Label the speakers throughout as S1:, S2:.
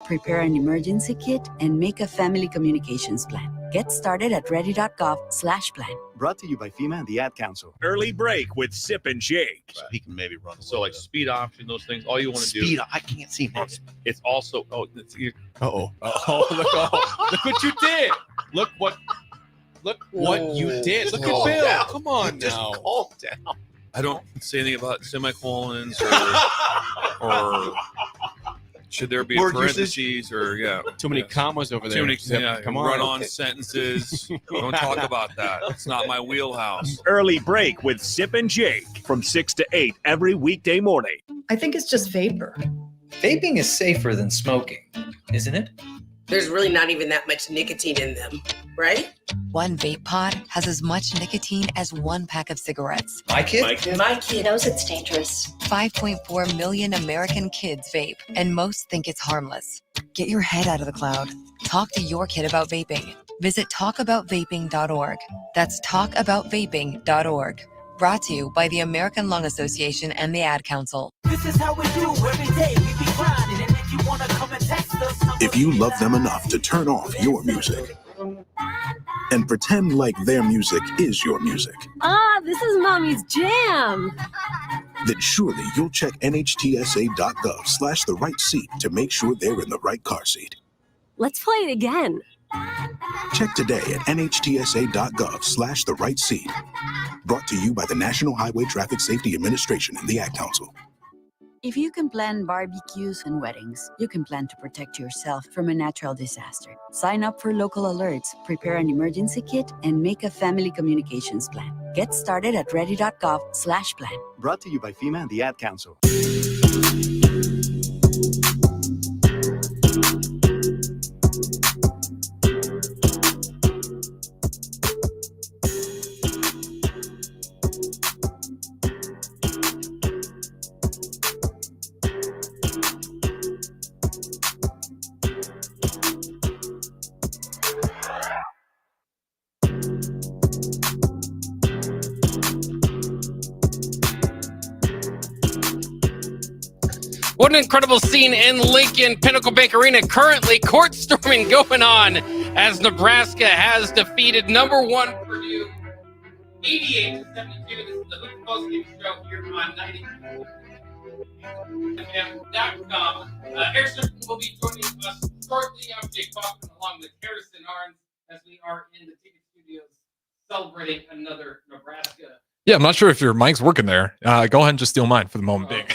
S1: prepare an emergency kit, and make a family communications plan. Get started at ready.gov/plan.
S2: Brought to you by FEMA and the Ad Council.
S3: Early break with Sip and Jake.
S4: So he can maybe run.
S5: So like speed option, those things, all you want to do.
S4: Speed. I can't see him.
S5: It's also,
S4: Oh,
S5: look what you did. Look what you did. Look at Bill.
S4: Down.
S5: Come on
S4: Just
S5: now.
S4: calm down.
S5: I don't say anything about semicolons or should there be
S4: Word
S5: parentheses or
S6: Too many commas over there.
S5: Too many
S6: Zip, come on.
S5: run-on sentences. Don't talk about that. It's not my wheelhouse.
S3: Early break with Sip and Jake from 6 to 8 every weekday morning.
S7: I think it's just vapor.
S8: Vaping is safer than smoking, isn't it?
S9: There's really not even that much nicotine in them, right?
S10: One vape pod has as much nicotine as one pack of cigarettes.
S8: My kid?
S9: My kid
S7: knows it's dangerous.
S10: 5.4 million American kids vape, and most think it's harmless. Get your head out of the cloud. Talk to your kid about vaping. Visit talkaboutvaping.org. That's talkaboutvaping.org. Brought to you by the American Lung Association and the Ad Council.
S11: This is how we do every day. We be grinding, and if you wanna come and text us,
S12: if you love them enough to turn off your music and pretend like their music is your music,
S7: This is Mommy's jam.
S12: then surely you'll check nhtsa.gov/the right seat to make sure they're in the right car seat.
S7: Let's play it again.
S12: Check today at nhtsa.gov/the right seat. Brought to you by the National Highway Traffic Safety Administration and the Ad Council.
S1: If you can plan barbecues and weddings, you can plan to protect yourself from a natural disaster. Sign up for local alerts, prepare an emergency kit, and make a family communications plan. Get started at ready.gov/plan.
S2: Brought to you by FEMA and the Ad Council.
S6: What an incredible scene in Lincoln Pinnacle Bank Arena. Currently, court storming going on as Nebraska has defeated number one Purdue 88-72. This is the Hoop Postgame Show here on 90.com. Harrison will be joining us shortly. I'm Jake Kaufman along with Harrison Arns as we are in the ticket studios celebrating another Nebraska.
S13: Yeah, I'm not sure if your mic's working there. Go ahead and just steal mine for the moment being.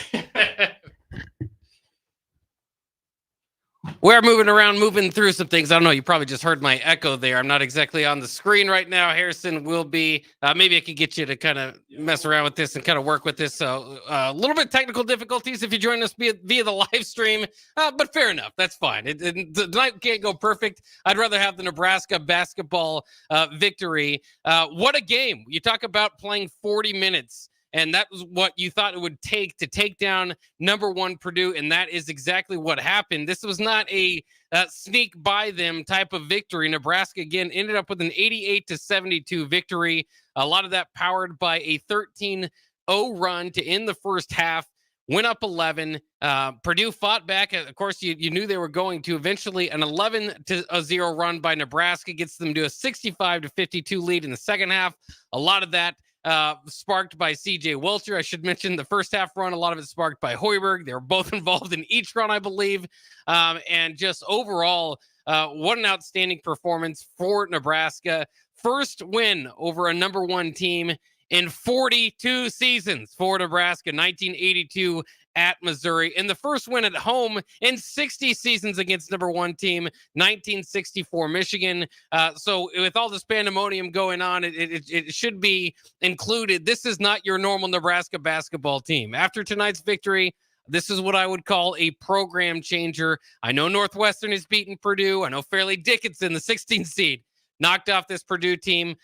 S6: We're moving around, moving through some things. I don't know. You probably just heard my echo there. I'm not exactly on the screen right now. Harrison will be. Maybe I could get you to kind of mess around with this and kind of work with this. So a little bit of technical difficulties if you join us via the live stream. But fair enough. That's fine. The night can't go perfect. I'd rather have the Nebraska basketball victory. What a game. You talk about playing 40 minutes. And that was what you thought it would take to take down number one Purdue. And that is exactly what happened. This was not a sneak by them type of victory. Nebraska, again, ended up with an 88-72 victory. A lot of that powered by a 13-0 run to end the first half. Went up 11. Purdue fought back. Of course, you knew they were going to. Eventually, an 11-0 run by Nebraska gets them to a 65-52 lead in the second half. A lot of that sparked by C.J. Welcher. I should mention the first half run, a lot of it sparked by Hoiberg. They were both involved in each run, I believe. And just overall, what an outstanding performance for Nebraska. First win over a number one team in 42 seasons for Nebraska, 1982 at Missouri, and the first win at home in 60 seasons against number one team, 1964 Michigan. So with all this pandemonium going on, it should be included. This is not your normal Nebraska basketball team. After tonight's victory, this is what I would call a program changer. I know Northwestern has beaten Purdue. I know Fairleigh Dickinson, the 16th seed, knocked off this Purdue team.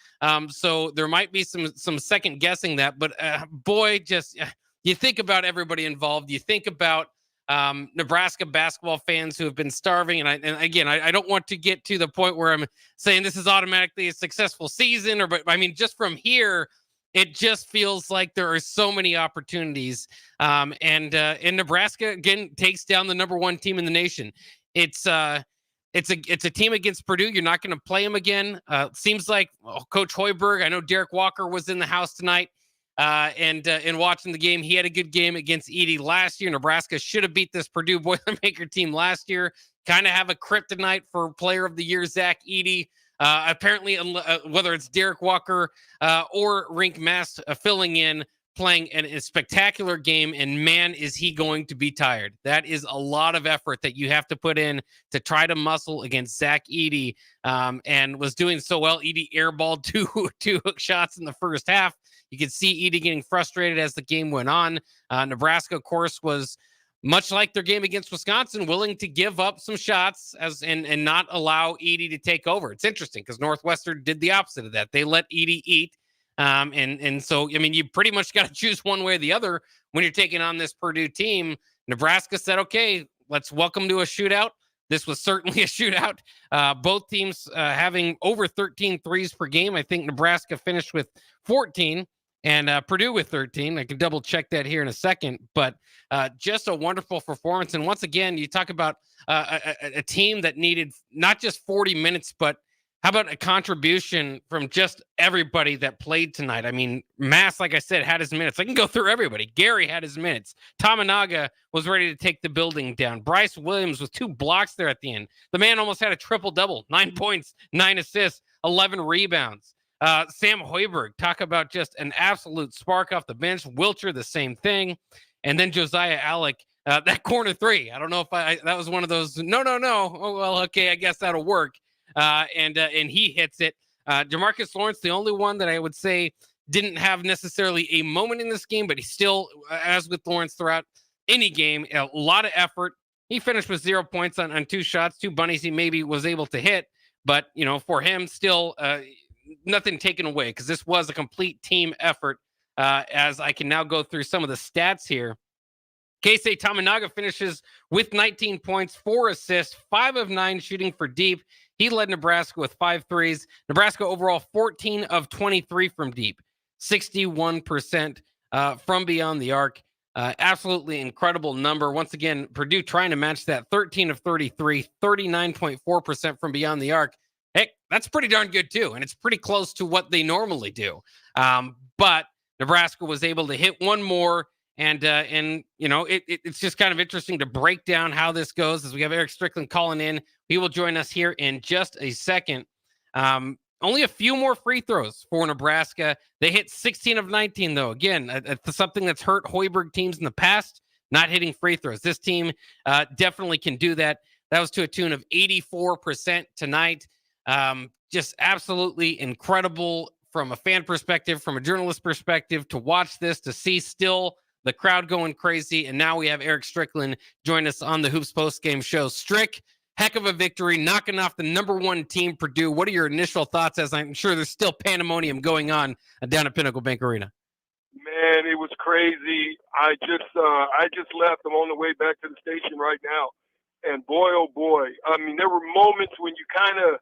S6: So there might be some second guessing that, but boy, just you think about everybody involved. You think about Nebraska basketball fans who have been starving. And again, I don't want to get to the point where I'm saying this is automatically a successful season, but I mean, just from here, it just feels like there are so many opportunities. And Nebraska, again, takes down the number one team in the nation. it's a team against Purdue. You're not going to play them again. Seems like Coach Hoiberg. I know Derek Walker was in the house tonight, and watching the game, he had a good game against Edie last year. Nebraska should have beat this Purdue Boilermaker team last year. Kind of have a kryptonite for Player of the Year Zach Edey. Apparently, whether it's Derek Walker or Rink Mass filling in, playing a spectacular game, and man, is he going to be tired. That is a lot of effort that you have to put in to try to muscle against Zach Edey, and was doing so well. Edey airballed two hook shots in the first half. You could see Edey getting frustrated as the game went on. Nebraska, of course, was much like their game against Wisconsin, willing to give up some shots and not allow Edey to take over. It's interesting because Northwestern did the opposite of that. They let Edey eat. And so, I mean, you pretty much got to choose one way or the other when you're taking on this Purdue team. Nebraska said, okay, let's welcome to a shootout. This was certainly a shootout. Both teams having over 13 threes per game. I think Nebraska finished with 14 and Purdue with 13. I can double check that here in a second, but just a wonderful performance. And once again, you talk about a team that needed not just 40 minutes, but how about a contribution from just everybody that played tonight? I mean, Mass, like I said, had his minutes. I can go through everybody. Gary had his minutes. Tamanaga was ready to take the building down. Bryce Williams with 2 blocks there at the end. The man almost had a triple-double, 9 points, 9 assists, 11 rebounds. Sam Hoiberg, talk about just an absolute spark off the bench. Wilcher, the same thing. And then Josiah Alec, that corner 3. I don't know if that was one of those, no. Oh, well, okay, I guess that'll work. And he hits it. Jamarcus Lawrence, the only one that I would say didn't have necessarily a moment in this game, but he still, as with Lawrence throughout any game, a lot of effort. He finished with 0 points on 2 shots, 2 bunnies he maybe was able to hit. But, you know, for him, still nothing taken away because this was a complete team effort. As I can now go through some of the stats here. Keisei Tamanaga finishes with 19 points, 4 assists, 5 of 9 shooting for deep. He led Nebraska with 5 threes. Nebraska overall 14 of 23 from deep, 61% from beyond the arc. Absolutely incredible number. Once again, Purdue trying to match that 13 of 33, 39.4% from beyond the arc. Heck, that's pretty darn good too. And it's pretty close to what they normally do. But Nebraska was able to hit one more. And you know, it's just kind of interesting to break down how this goes as we have Eric Strickland calling in. He will join us here in just a second. Only a few more free throws for Nebraska. They hit 16 of 19, though. Again, something that's hurt Hoiberg teams in the past, not hitting free throws. This team definitely can do that. That was to a tune of 84% tonight. Just absolutely incredible from a fan perspective, from a journalist perspective, to watch this, to see still the crowd going crazy. And now we have Eric Strickland join us on the Hoops Postgame Show. Strick, heck of a victory, knocking off the #1 team, Purdue. What are your initial thoughts, as I'm sure there's still pandemonium going on down at Pinnacle Bank Arena?
S4: Man, it was crazy. I just left. I'm on the way back to the station right now. And boy, oh boy. I mean, there were moments when you kind of,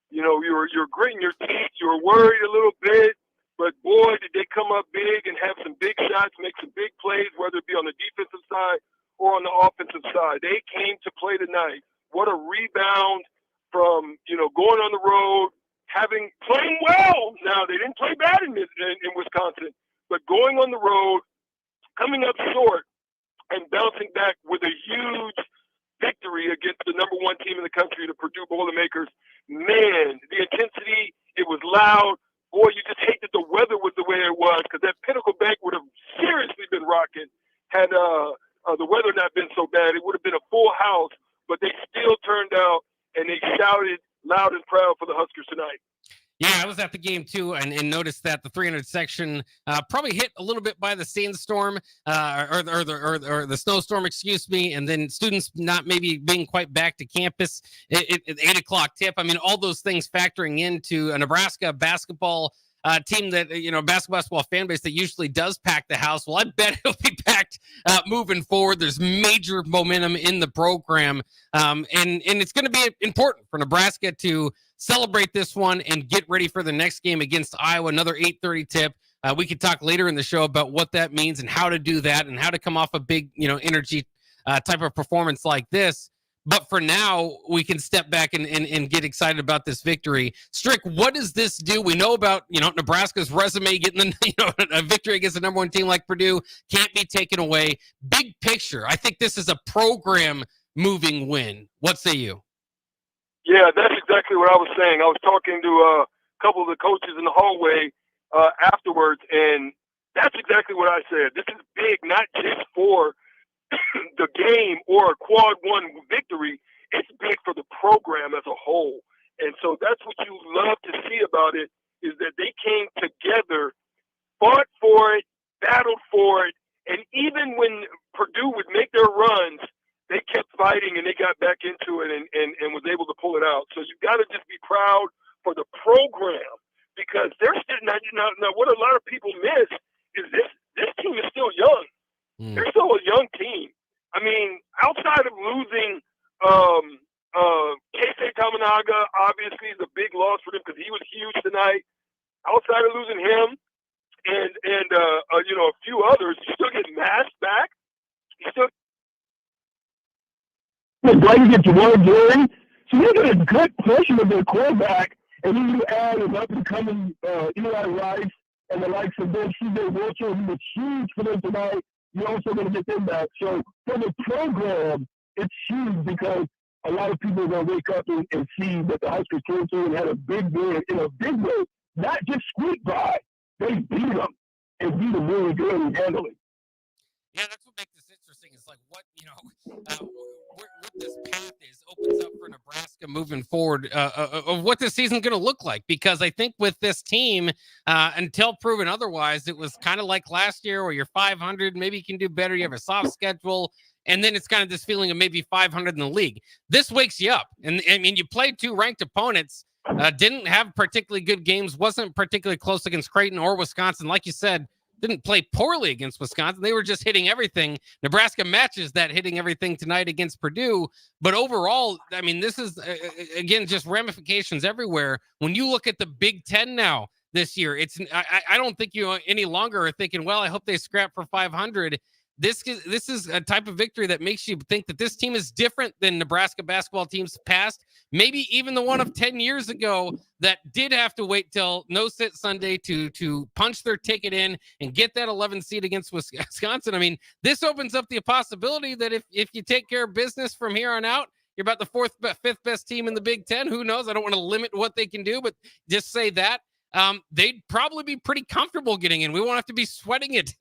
S4: you know, you're gritting your teeth. You were worried a little bit. But boy, did they come up big and have some big shots, make some big plays, whether it be on the defensive side or on the offensive side. They came to play tonight. What a rebound from, you know, going on the road, playing well. Now, they didn't play bad in Wisconsin, but going on the road, coming up short, and bouncing back with a huge victory against the #1 team in the country, the Purdue Boilermakers. Man, the intensity, it was loud. Boy, you just hate that the weather was the way it was, because that Pinnacle Bank would have seriously been rocking had the weather not been so bad. It would have been a full house, but they still turned out and they shouted loud and proud for the Huskers tonight.
S6: Yeah, I was at the game too, and noticed that the 300 section probably hit a little bit by the sandstorm or the snowstorm, excuse me, and then students not maybe being quite back to campus at 8 o'clock tip. I mean, all those things factoring into a Nebraska basketball team that, you know, basketball fan base that usually does pack the house. Well, I bet it'll be packed moving forward. There's major momentum in the program, and it's going to be important for Nebraska to celebrate this one and get ready for the next game against Iowa, another 8:30 tip. We could talk later in the show about what that means and how to do that and how to come off a big, you know, energy type of performance like this. But for now, we can step back and get excited about this victory. Strick, what does this do? We know about, Nebraska's resume getting a victory against a number one team like Purdue can't be taken away. Big picture, I think this is a program moving win. What say you?
S4: Yeah, that's exactly what I was saying. I was talking to a couple of the coaches in the hallway afterwards, and that's exactly what I said. This is big, not just for the game or a quad one victory. It's big for the program as a whole. And so that's what you love to see about it, is that they came together, fought for it, battled for it, and even when Purdue would make their runs, they kept fighting and they got back into it and was able to pull it out. So you got to just be proud for the program, because they're still now what a lot of people miss is this team is still young. They're still a young team. I mean, outside of losing Keisei Tamanaga, obviously is a big loss for them because he was huge tonight. Outside of losing him and a few others, you still get Mass back. You still Blake gets one Gary. So they get a good portion of their quarterback, and then you add an up-and-coming Eli Rice and the likes of them, CJ Wilcher, who was huge for them tonight. You're also going to get them back. So for the program, it's huge because a lot of people are going to wake up and see that the high school team had a big win in a big way, not just squeak by. They beat them and beat them really good and handily.
S6: Yeah, that's what makes this interesting. It's like what this path is opens up for Nebraska moving forward of what this season's going to look like. Because I think with this team, until proven otherwise, it was kind of like last year where you're 500, maybe you can do better. You have a soft schedule. And then it's kind of this feeling of maybe 500 in the league. This wakes you up. And I mean, you played two ranked opponents, didn't have particularly good games, wasn't particularly close against Creighton or Wisconsin. Like you said, didn't play poorly against Wisconsin. They were just hitting everything. Nebraska matches that hitting everything tonight against Purdue. But overall, I mean, this is, again, just ramifications everywhere. When you look at the Big Ten now this year, I don't think you any longer are thinking, well, I hope they scrap for 500. This is a type of victory that makes you think that this team is different than Nebraska basketball teams past, maybe even the one of 10 years ago that did have to wait till no-sit Sunday to punch their ticket in and get that 11 seed against Wisconsin. I mean, this opens up the possibility that if you take care of business from here on out, you're about the fifth best team in the Big Ten. Who knows? I don't want to limit what they can do, but just say that. They'd probably be pretty comfortable getting in. We won't have to be sweating it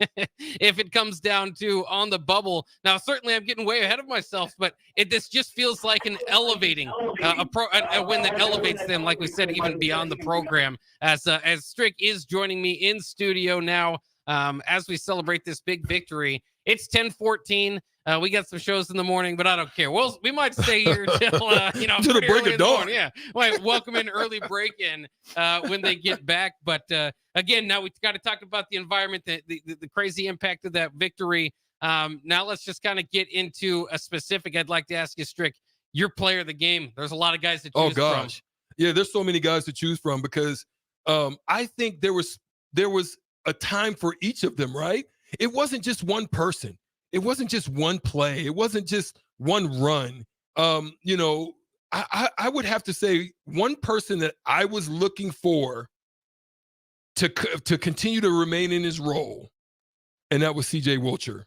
S6: if it comes down to on the bubble. Now, certainly I'm getting way ahead of myself, but this just feels like an elevating, a win that elevates them, like we said, even beyond the program. As Strick is joining me in studio now as we celebrate this big victory. It's 10:14. We got some shows in the morning, but I don't care. We might stay here till
S14: to the break of dawn.
S6: Yeah, might welcome in early break-in when they get back. But again, now we've got to talk about the environment, the crazy impact of that victory. Now let's just kind of get into a specific. I'd like to ask you, Strick, your player of the game. There's a lot of guys to choose from.
S14: Yeah, there's so many guys to choose from because I think there was a time for each of them, right? It wasn't just one person. It wasn't just one play. It wasn't just one run. I would have to say one person that I was looking for to continue to remain in his role, and that was CJ Wilcher.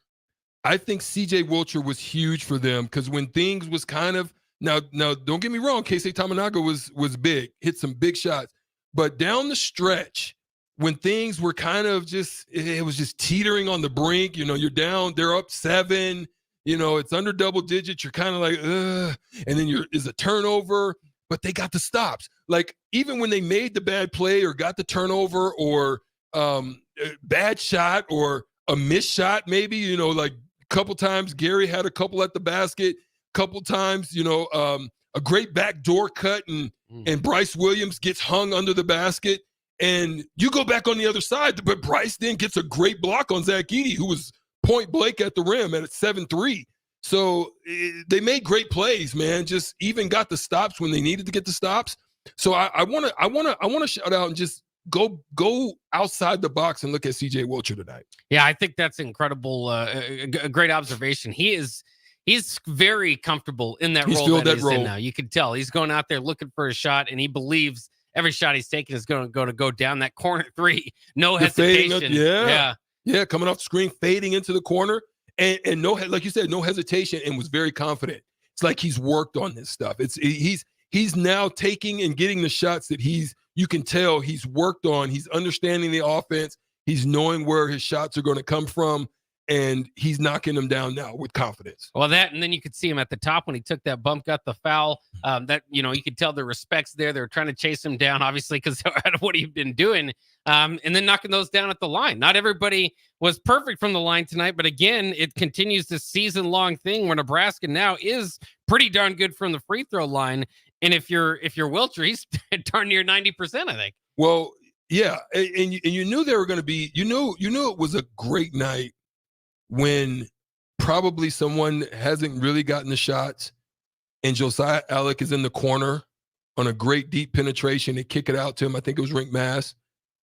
S14: I think CJ Wilcher was huge for them because when things was kind of now don't get me wrong, Keisei Tamanaga was big, hit some big shots, but down the stretch, when things were kind of it was just teetering on the brink, you're down, they're up 7, it's under double digits. You're kind of like, ugh. And then is a turnover, but they got the stops. Like even when they made the bad play or got the turnover or bad shot or a missed shot, maybe, like a couple times Gary had a couple at the basket, couple times, a great backdoor cut and Bryce Williams gets hung under the basket. And you go back on the other side, but Bryce then gets a great block on Zach Edey, who was point blank at the rim at 7-3. So they made great plays, man. Just even got the stops when they needed to get the stops. So I want to shout out and just go outside the box and look at CJ Wilcher tonight.
S6: Yeah, I think that's incredible. A great observation. He is he's very comfortable in that
S14: He's
S6: role
S14: filled
S6: that
S14: that
S6: he's
S14: role.
S6: in now. You can tell he's going out there looking for a shot, and he believes every shot he's taking is going to go down that corner three. No
S14: The fading
S6: hesitation.
S14: up, yeah, coming off the screen, fading into the corner, and no, like you said, no hesitation, and was very confident. It's like he's worked on this stuff. He's now taking and getting the shots that you can tell he's worked on. He's understanding the offense. He's knowing where his shots are going to come from, and he's knocking them down now with confidence.
S6: Well, and then you could see him at the top when he took that bump, got the foul. That, you could tell the respect's there. They were trying to chase him down, obviously, because of what he'd been doing. And then knocking those down at the line. Not everybody was perfect from the line tonight, but again, it continues this season-long thing where Nebraska now is pretty darn good from the free throw line. And if you're Wilcher, he's darn near 90%, I think.
S14: Well, yeah, and you knew they were going to be. You knew it was a great night when probably someone hasn't really gotten the shots, and Josiah Alec is in the corner on a great deep penetration. They kick it out to him. I think it was Rink Mass.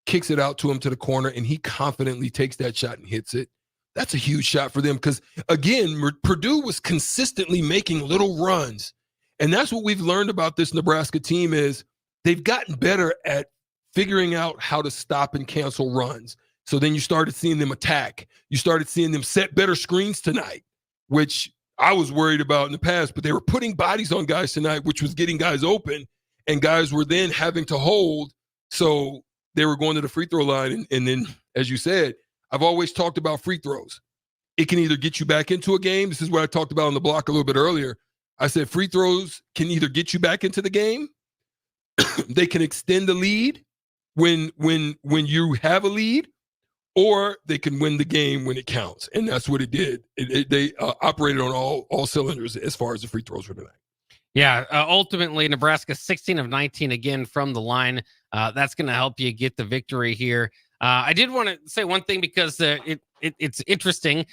S14: Kicks it out to him to the corner, and he confidently takes that shot and hits it. That's a huge shot for them because, again, Purdue was consistently making little runs. And that's what we've learned about this Nebraska team is they've gotten better at figuring out how to stop and cancel runs. So then you started seeing them attack. You started seeing them set better screens tonight, which I was worried about in the past, but they were putting bodies on guys tonight, which was getting guys open, and guys were then having to hold. So they were going to the free throw line. And then, as you said, I've always talked about free throws. It can either get you back into a game. This is what I talked about on the block a little bit earlier. I said free throws can either get you back into the game. They can extend the lead when you have a lead, or they can win the game when it counts. And that's what it did. They operated on all cylinders as far as the free throws were tonight.
S6: Yeah, ultimately, Nebraska 16 of 19 again from the line. That's going to help you get the victory here. I did want to say one thing because it's interesting.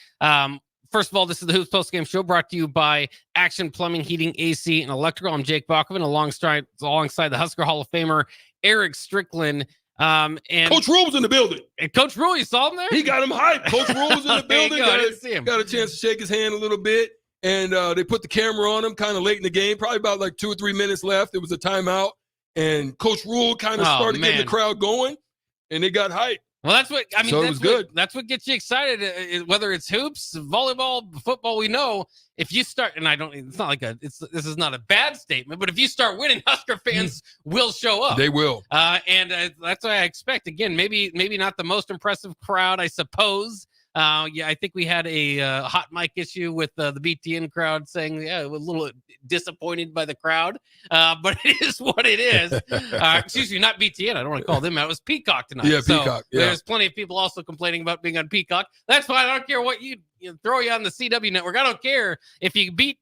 S6: First of all, this is the Hoops Postgame Show brought to you by Action Plumbing, Heating, AC, and Electrical. I'm Jake Bachman alongside the Husker Hall of Famer Eric Strickland. And
S14: Coach Rule was in the building.
S6: And Coach Rule, you saw him there?
S14: He got him hyped. Coach Rule was in the building.
S6: I didn't see him.
S14: Got a chance to shake his hand a little bit. And they put the camera on him kind of late in the game, probably about like 2 or 3 minutes left. It was a timeout. And Coach Rule kind of started getting the crowd going, and they got hyped.
S6: Well, that's what I mean.
S14: So it was good.
S6: That's what gets you excited. Whether it's hoops, volleyball, football, we know if you start, and I don't. It's not like this is not a bad statement, but if you start winning, Husker fans will show up.
S14: They will.
S6: And that's what I expect. Again, maybe not the most impressive crowd, I suppose. Yeah, I think we had a hot mic issue with the BTN crowd saying, yeah, a little disappointed by the crowd. But it is what it is. Excuse me, not BTN. I don't want to call them out. It was Peacock tonight.
S14: Yeah,
S6: so
S14: Peacock. Yeah.
S6: There's plenty of people also complaining about being on Peacock. That's fine. I don't care what you throw you on the CW network. I don't care if you beat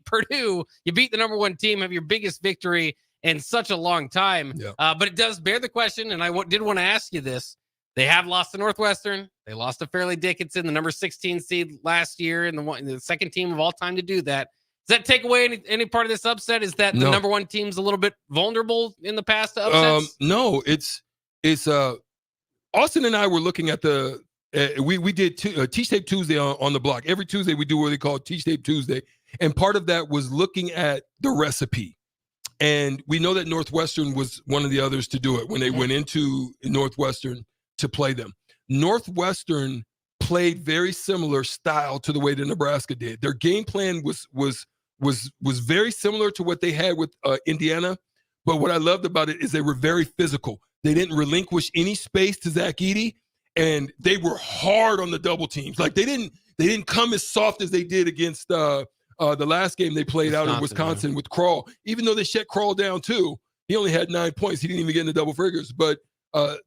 S6: Purdue, you beat the number one team, have your biggest victory in such a long time.
S14: Yeah.
S6: But it does bear the question, and I did want to ask you this. They have lost to Northwestern. They lost to Fairleigh Dickinson, the number 16 seed last year, and the second team of all time to do that. Does that take away any part of this upset? Is that the number one team's a little bit vulnerable in the past to upsets?
S14: No, it's Austin and I were looking at we did Teach Tape Tuesday on the block. Every Tuesday we do what they call Teach Tape Tuesday, and part of that was looking at the recipe. And we know that Northwestern was one of the others to do it when they went into Northwestern to play them. Northwestern played very similar style to the way that Nebraska did. Their game plan was very similar to what they had with Indiana. But what I loved about it is they were very physical. They didn't relinquish any space to Zach Edey, and they were hard on the double teams. Like they didn't come as soft as they did against the last game they played out in Wisconsin with Krall. Even though they shut Krall down too, he only had 9 points. He didn't even get in the double figures. But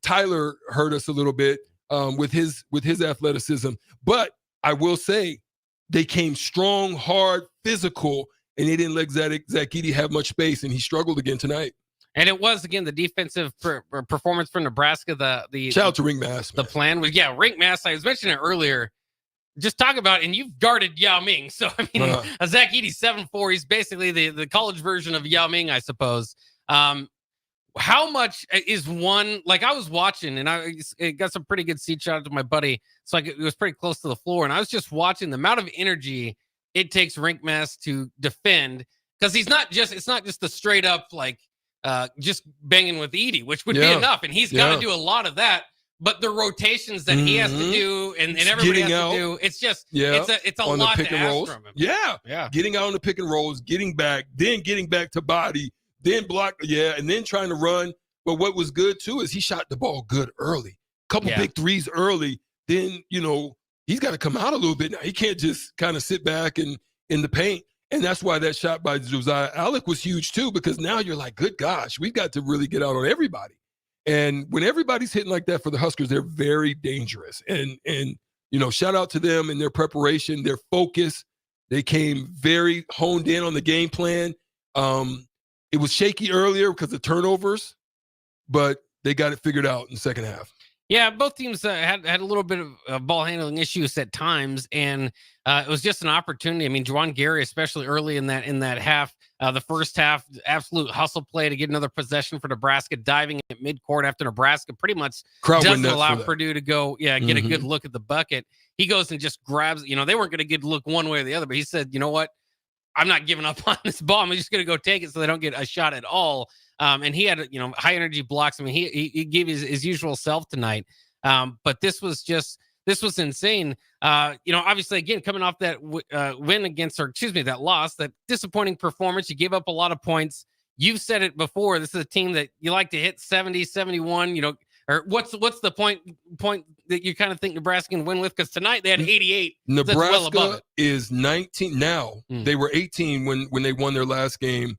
S14: Tyler hurt us a little bit with his athleticism. But I will say they came strong, hard, physical, and they didn't let Zach Edey have much space, and he struggled again tonight.
S6: And it was, again, the defensive performance for Nebraska.
S14: Shout out to Rink Mass.
S6: The plan was, Rink Mass. I was mentioning it earlier. Just talk about, and you've guarded Yao Ming. So, I mean, Zach Edey, 7'4". He's basically the college version of Yao Ming, I suppose. How much is one, like I was watching and I got some pretty good seat shot to my buddy. So it was pretty close to the floor. And I was just watching the amount of energy it takes Rink Mass to defend, because it's not just the straight up like just banging with Edey, which would be enough, and he's got to do a lot of that. But the rotations that he has to do and everybody has to do, it's just it's a lot to ask from him.
S14: Yeah. Getting out on the pick and rolls, getting back, then getting back to body, then block, and then trying to run. But what was good too is he shot the ball good early. Couple big threes early. Then, he's got to come out a little bit now. He can't just kind of sit back and in the paint. And that's why that shot by Josiah Alec was huge too, because now you're like, good gosh, we've got to really get out on everybody. And when everybody's hitting like that for the Huskers, they're very dangerous. And shout out to them and their preparation, their focus. They came very honed in on the game plan. It was shaky earlier because of turnovers, but they got it figured out in the second half.
S6: Yeah, both teams had a little bit of ball handling issues at times, and it was just an opportunity. I mean, Juwan Gary, especially early in that half, the first half, absolute hustle play to get another possession for Nebraska, diving at midcourt after Nebraska pretty much doesn't allow Purdue to go, get a good look at the bucket. He goes and just grabs, they weren't going to get a look one way or the other, but he said, you know what? I'm not giving up on this ball. I'm just going to go take it so they don't get a shot at all. And he had, high energy blocks. I mean, he gave his usual self tonight. But this was insane. Obviously, again, coming off that that loss, that disappointing performance, you gave up a lot of points. You've said it before. This is a team that you like to hit 70, 71, or what's the point that you kind of think Nebraska can win with? Because tonight they had 88.
S14: Nebraska is 19 now. They were 18 when they won their last game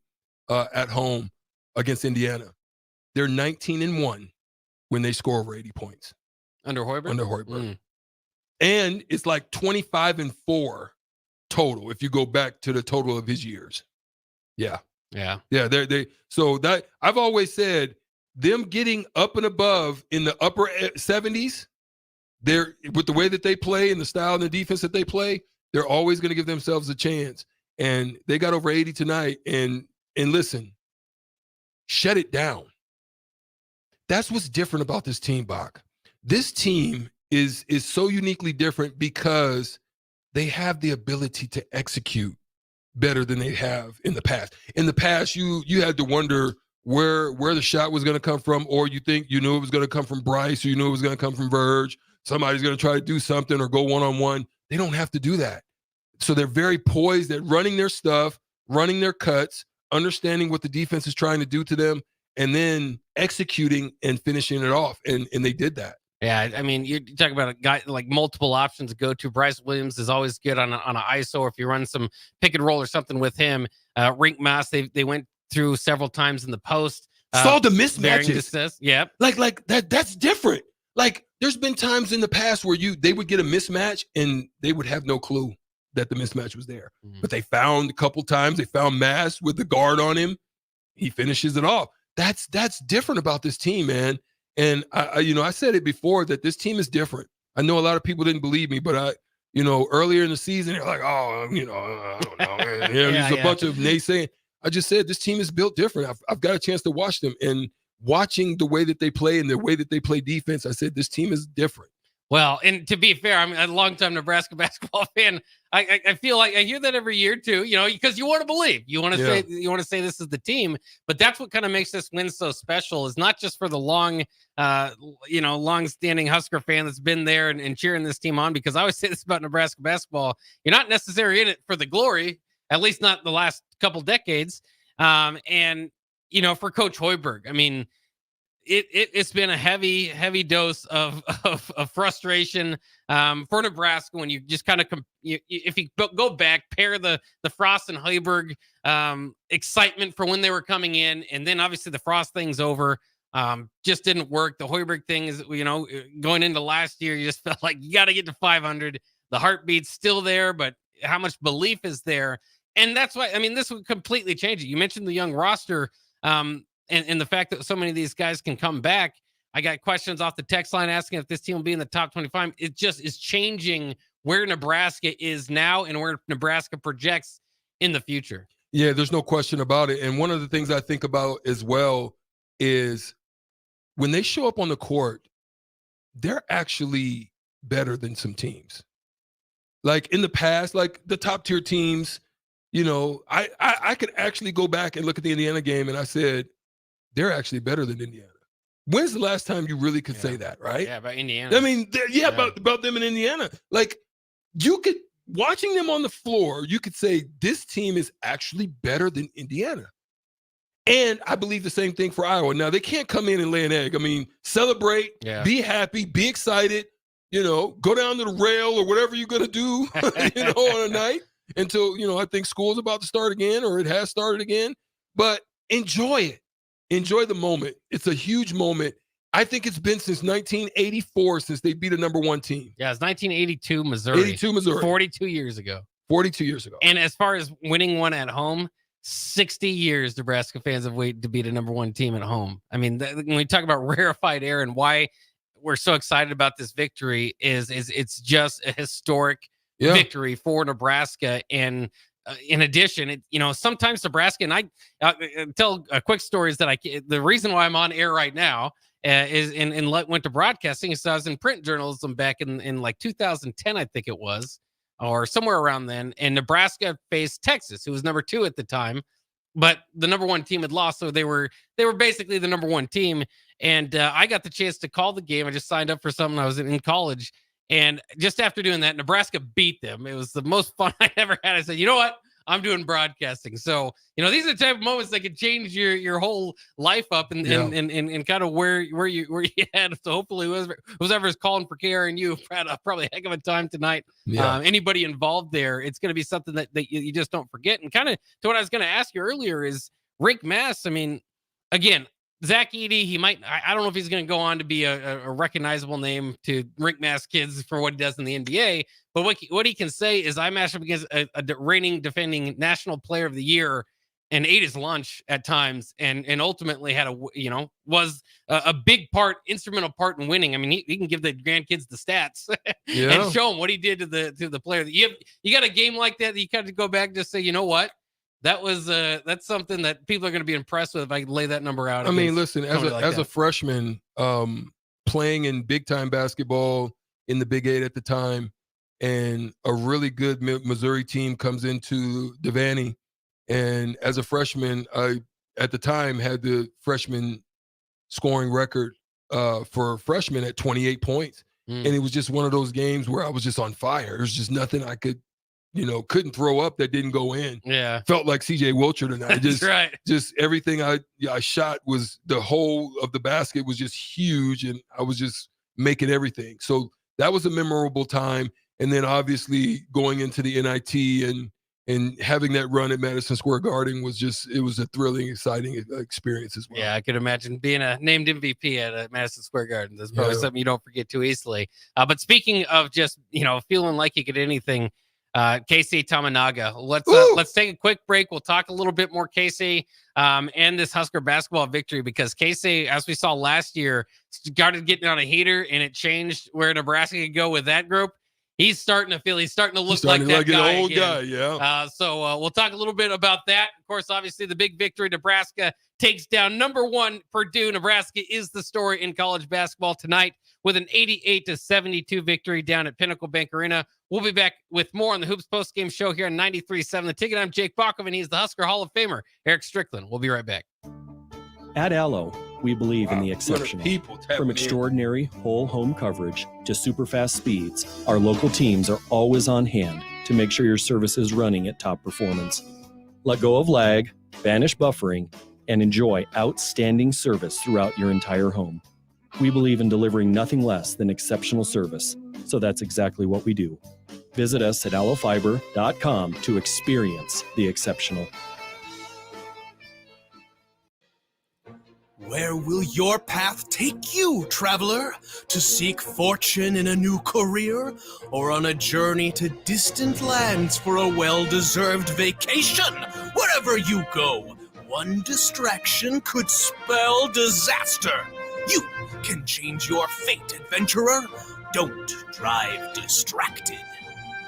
S14: at home against Indiana. They're 19-1 when they score over 80 points.
S6: Under Hoiberg?
S14: And it's like 25-4 total if you go back to the total of his years. Yeah. So that I've always said them getting up and above in the upper 70s, they're with the way that they play and the style and the defense that they play, they're always going to give themselves a chance. And they got over 80 tonight. And listen, shut it down. That's what's different about this team, Bach. This team is so uniquely different because they have the ability to execute better than they have in the past. In the past, you had to wonder where the shot was going to come from, or you think you knew it was going to come from Bryce, or you knew it was going to come from Verge. Somebody's going to try to do something or go one-on-one. They don't have to do that. So they're very poised at running their stuff, running their cuts, understanding what the defense is trying to do to them, and then executing and finishing it off. And they did that.
S6: Yeah, I mean, you talk about a guy like multiple options to go to. Bryce Williams is always good on an ISO, or if you run some pick and roll or something with him. Rink Mass, they went through several times in the post.
S14: Saw the mismatches.
S6: Yep.
S14: Like that's different. Like there's been times in the past where they would get a mismatch and they would have no clue that the mismatch was there. But they found a couple times, they found Mass with the guard on him. He finishes it off. That's different about this team, man. And I said it before that this team is different. I know a lot of people didn't believe me, but earlier in the season, they're like, I don't know, man. There's a bunch of naysaying. I just said this team is built different. I've got a chance to watch them, and watching the way that they play and the way that they play defense, I said this team is different.
S6: Well, and to be fair, I'm a longtime Nebraska basketball fan. I feel like I hear that every year too, because you want to believe, you want to say this is the team, but that's what kind of makes this win so special, is not just for the long-standing Husker fan that's been there and cheering this team on, because I always say this about Nebraska basketball. You're not necessarily in it for the glory, at least not the last couple decades. And for Coach Hoiberg, I mean, it's been a heavy dose of frustration for Nebraska when you just kind of if you go back, pair the Frost and Hoiberg excitement for when they were coming in, and then obviously the Frost thing's over, just didn't work. The Hoiberg thing is, going into last year, you just felt like you got to get to 500. The heartbeat's still there, but how much belief is there? And that's why, I mean, this would completely change it. You mentioned the young roster, and the fact that so many of these guys can come back. I got questions off the text line asking if this team will be in the top 25. It just is changing where Nebraska is now and where Nebraska projects in the future.
S14: Yeah, there's no question about it. And one of the things I think about as well is when they show up on the court, they're actually better than some teams. Like in the past, like the top tier teams, you know, I could actually go back and look at the Indiana game and I said, they're actually better than Indiana. When's the last time you really could say that, right?
S6: Yeah, about Indiana.
S14: I mean, about them in Indiana. Like, you could, watching them on the floor, you could say this team is actually better than Indiana. And I believe the same thing for Iowa. Now, they can't come in and lay an egg. I mean, celebrate, be happy, be excited, you know, go down to the rail or whatever you're going to do, you know, on a night until, you know, I think school's about to start again or it has started again. But enjoy it. Enjoy the moment. It's a huge moment. I think it's been since 1984 since they beat a number one team.
S6: Yeah, it's 1982 Missouri.
S14: 82 Missouri.
S6: 42 years ago.
S14: 42 years ago.
S6: And as far as winning one at home, 60 years Nebraska fans have waited to beat a number one team at home. I mean, when we talk about rarefied air and why we're so excited about this victory is it's just a historic victory for Nebraska. And in addition, sometimes Nebraska, and I tell a quick story is that the reason why I'm on air right now is went to broadcasting. So I was in print journalism back in like 2010, I think it was, or somewhere around then. And Nebraska faced Texas, who was number 2 at the time, but the number 1 team had lost. So they were basically the number 1 team. And I got the chance to call the game. I just signed up for something. I was in college. And just after doing that, Nebraska beat them. It was the most fun I ever had. I said, you know what? I'm doing broadcasting. So, these are the type of moments that could change your whole life up and kind of where you had. So hopefully whoever's calling for KRNU had probably a heck of a time tonight. Yeah. Anybody involved there, it's going to be something that you just don't forget. And kind of to what I was going to ask you earlier is Rick Mass. I mean, again, Zach Edey, he might, I don't know if he's going to go on to be a recognizable name to Rick Mass kids for what he does in the NBA, but what he can say is I matched up against a reigning defending national player of the year and ate his lunch at times and ultimately had was a big part, instrumental part in winning. I mean, he can give the grandkids the stats and show them what he did to the player. You got a game like that you kind of go back and just say, you know what? That's something that people are going to be impressed with if I lay that number out.
S14: I mean, listen, as a freshman, playing in big time basketball in the Big 8 at the time, and a really good Missouri team comes into Devaney, and as a freshman, I at the time had the freshman scoring record for freshmen at 28 points, and it was just one of those games where I was just on fire. There's just nothing I could. Couldn't throw up that didn't go in. Yeah. Felt like CJ Wilcher tonight. Just, that's right. Just everything I shot was the whole of the basket was just huge, and I was just making everything. So that was a memorable time. And then obviously going into the NIT and having that run at Madison Square Garden was it was a thrilling, exciting experience as well.
S6: Yeah, I could imagine being a named MVP at Madison Square Garden. That's probably something you don't forget too easily. But speaking of just, feeling like you could anything, Casey Tamanaga. Let's take a quick break. We'll talk a little bit more Casey and this Husker basketball victory, because Casey, as we saw last year, started getting on a heater and it changed where Nebraska could go with that group. He's starting to look like that guy.
S14: An old guy, yeah.
S6: So we'll talk a little bit about that. Of course, obviously the big victory. Nebraska takes down number 1 Purdue. Nebraska is the story in college basketball tonight with an 88-72 victory down at Pinnacle Bank Arena. We'll be back with more on the Hoops Postgame Show here on 93.7 The Ticket. I'm Jake Bachov, and he's the Husker Hall of Famer, Eric Strickland. We'll be right back.
S15: At Allo, we believe in the exceptional. From extraordinary whole home coverage to super fast speeds, our local teams are always on hand to make sure your service is running at top performance. Let go of lag, banish buffering, and enjoy outstanding service throughout your entire home. We believe in delivering nothing less than exceptional service, so that's exactly what we do. Visit us at allofiber.com to experience the exceptional.
S16: Where will your path take you, traveler? To seek fortune in a new career? Or on a journey to distant lands for a well-deserved vacation? Wherever you go, one distraction could spell disaster. You can change your fate, adventurer. Don't drive distracted.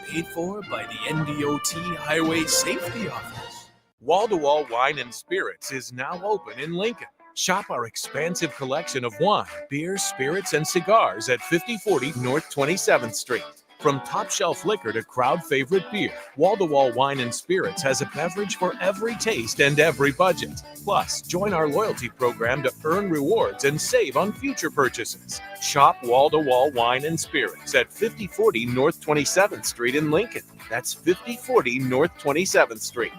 S16: Paid for by the NDOT Highway Safety Office.
S3: Wall-to-Wall Wine and Spirits is now open in Lincoln. Shop our expansive collection of wine, beer, spirits, and cigars at 5040 North 27th Street. From top-shelf liquor to crowd-favorite beer, Wall-to-Wall Wine and Spirits has a beverage for every taste and every budget. Plus, join our loyalty program to earn rewards and save on future purchases. Shop Wall-to-Wall Wine and Spirits at 5040 North 27th Street in Lincoln. That's 5040 North 27th Street.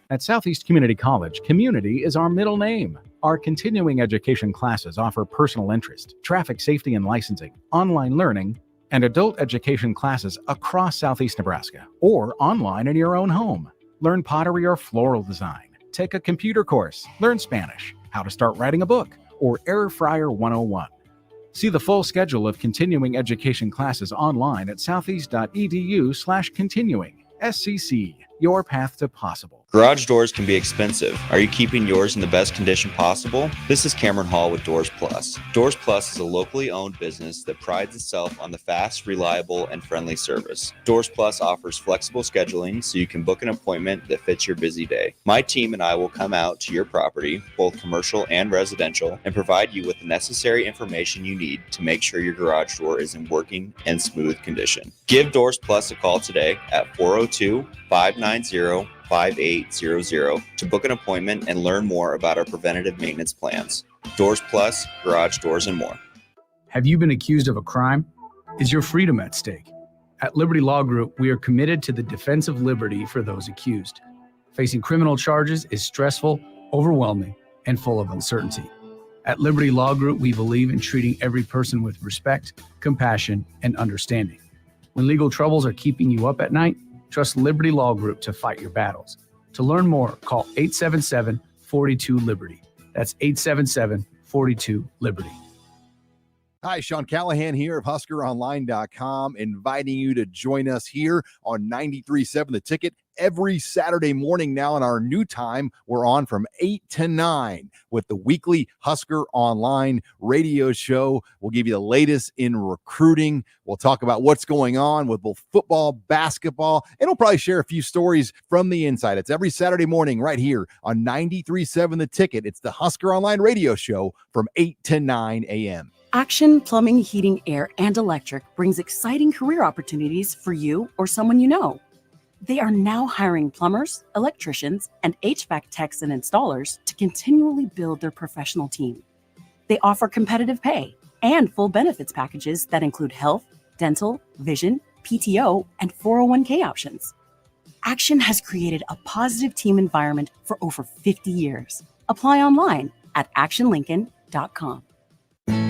S17: At Southeast Community College, community is our middle name. Our continuing education classes offer personal interest, traffic safety and licensing, online learning, and adult education classes across Southeast Nebraska or online in your own home. Learn pottery or floral design, take a computer course, learn Spanish, how to start writing a book, or Air Fryer 101. See the full schedule of continuing education classes online at southeast.edu/continuing. SCC, your path to possible.
S18: Garage doors can be expensive. Are you keeping yours in the best condition possible? This is Cameron Hall with Doors Plus. Doors Plus is a locally owned business that prides itself on the fast, reliable, and friendly service. Doors Plus offers flexible scheduling so you can book an appointment that fits your busy day. My team and I will come out to your property, both commercial and residential, and provide you with the necessary information you need to make sure your garage door is in working and smooth condition. Give Doors Plus a call today at 402-590-5800 to book an appointment and learn more about our preventative maintenance plans. Doors Plus, garage doors, and more.
S19: Have you been accused of a crime? Is your freedom at stake? At Liberty Law Group, we are committed to the defense of liberty for those accused. Facing criminal charges is stressful, overwhelming, and full of uncertainty. At Liberty Law Group, we believe in treating every person with respect, compassion, and understanding. When legal troubles are keeping you up at night, trust Liberty Law Group to fight your battles. To learn more, call 877-42-LIBERTY. That's 877-42-LIBERTY.
S20: Hi, Sean Callahan here of HuskerOnline.com, inviting you to join us here on 93.7 The Ticket every Saturday morning now in our new time. We're on from 8 to 9 with the weekly Husker Online radio show. We'll give you the latest in recruiting. We'll talk about what's going on with both football, basketball, and we'll probably share a few stories from the inside. It's every Saturday morning right here on 93.7 The Ticket. It's the Husker Online radio show from 8 to 9 a.m.
S21: Action Plumbing, Heating, Air, and Electric brings exciting career opportunities for you or someone you know. They are now hiring plumbers, electricians, and HVAC techs and installers to continually build their professional team. They offer competitive pay and full benefits packages that include health, dental, vision, PTO, and 401k options. Action has created a positive team environment for over 50 years. Apply online at actionlincoln.com.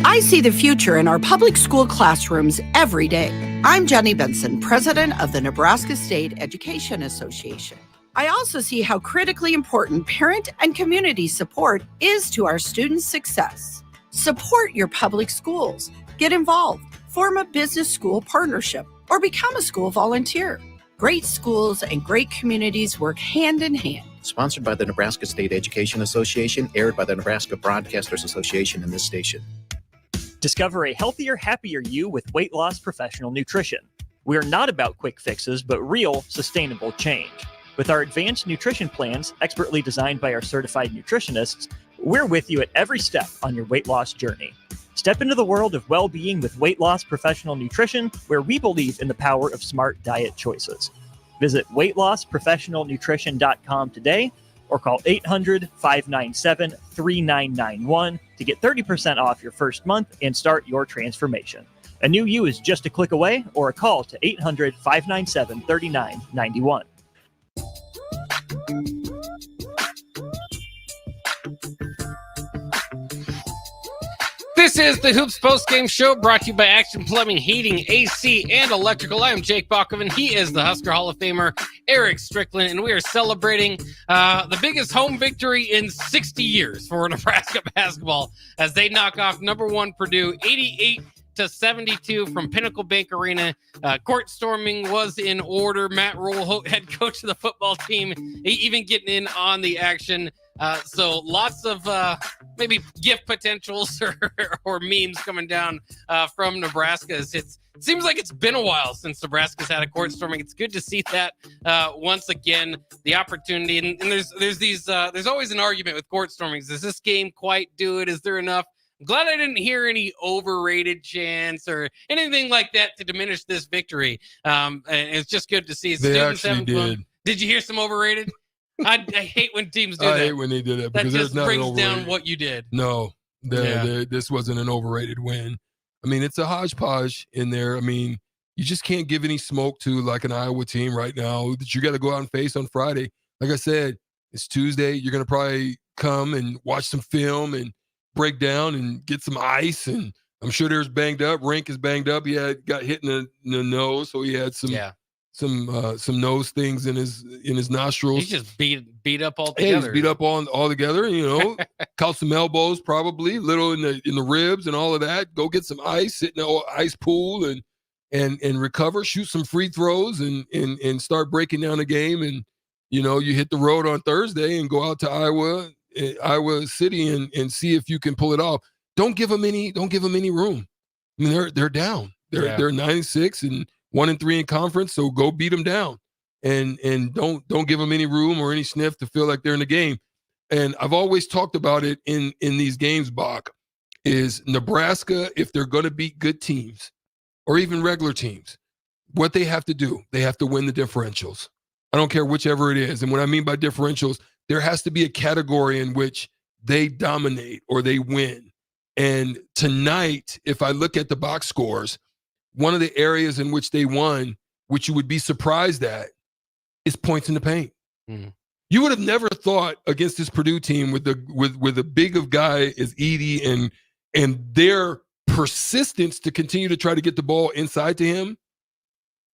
S22: I see the future in our public school classrooms every day. I'm Jenny Benson, president of the Nebraska State Education Association. I also see how critically important parent and community support is to our students' success. Support your public schools. Get involved. Form a business school partnership or become a school volunteer. Great schools and great communities work hand in hand.
S23: Sponsored by the Nebraska State Education Association, aired by the Nebraska Broadcasters Association and this station.
S24: Discover a healthier, happier you with Weight Loss Professional Nutrition. We are not about quick fixes, but real, sustainable change. With our advanced nutrition plans, expertly designed by our certified nutritionists, we're with you at every step on your weight loss journey. Step into the world of well-being with Weight Loss Professional Nutrition, where we believe in the power of smart diet choices. Visit weightlossprofessionalnutrition.com today or call 800-597-3991 to get 30% off your first month and start your transformation. A new you is just a click away, or a call to 800-597-3991.
S6: This is the Hoops Postgame Show, brought to you by Action Plumbing, Heating, AC, and Electrical. I am Jake Bachman. He is the Husker Hall of Famer, Eric Strickland, and we are celebrating the biggest home victory in 60 years for Nebraska basketball as they knock off #1 Purdue 88-72 from Pinnacle Bank Arena. Court storming was in order. Matt Rule, head coach of the football team, even getting in on the action. So lots of maybe gift potentials or memes coming down from Nebraska. It seems like it's been a while since Nebraska's had a court storming. It's good to see that once again, the opportunity. And there's always an argument with court stormings. Does this game quite do it? Is there enough? I'm glad I didn't hear any overrated chants or anything like that to diminish this victory. And it's just good to see
S14: They
S6: students
S14: actually
S6: having
S14: did.
S6: fun. Did you hear some overrated? I hate when teams do that.
S14: I hate when they do that because
S6: that
S14: there's
S6: just
S14: not
S6: brings
S14: an overrated.
S6: down what you did.
S14: No, this wasn't an overrated win. I mean, it's a hodgepodge in there. I mean, you just can't give any smoke to like an Iowa team right now that you got to go out and face on Friday. Like I said, it's Tuesday. You're going to probably come and watch some film and break down and get some ice. And I'm sure there's banged up. Rink is banged up. He got hit in the nose, so he had some nose things in his nostrils.
S6: He's just beat up all
S14: Yeah,
S6: together.
S14: he's beat up all together. You know, caught some elbows, probably little in the ribs and all of that. Go get some ice, sit in the ice pool and recover. Shoot some free throws and start breaking down the game. And you know, you hit the road on Thursday and go out to Iowa City and see if you can pull it off. Don't give them any room. I mean, they're down. They're 9-6 and 1-3 in conference. So go beat them down, and don't give them any room or any sniff to feel like they're in the game. And I've always talked about it in these games, Bach, is Nebraska, if they're going to beat good teams or even regular teams, what they have to do, they have to win the differentials. I don't care whichever it is. And what I mean by differentials, there has to be a category in which they dominate or they win. And tonight, if I look at the box scores, one of the areas in which they won, which you would be surprised at, is points in the paint.
S6: Mm.
S14: You would have never thought against this Purdue team with a big of guy as Edey and their persistence to continue to try to get the ball inside to him,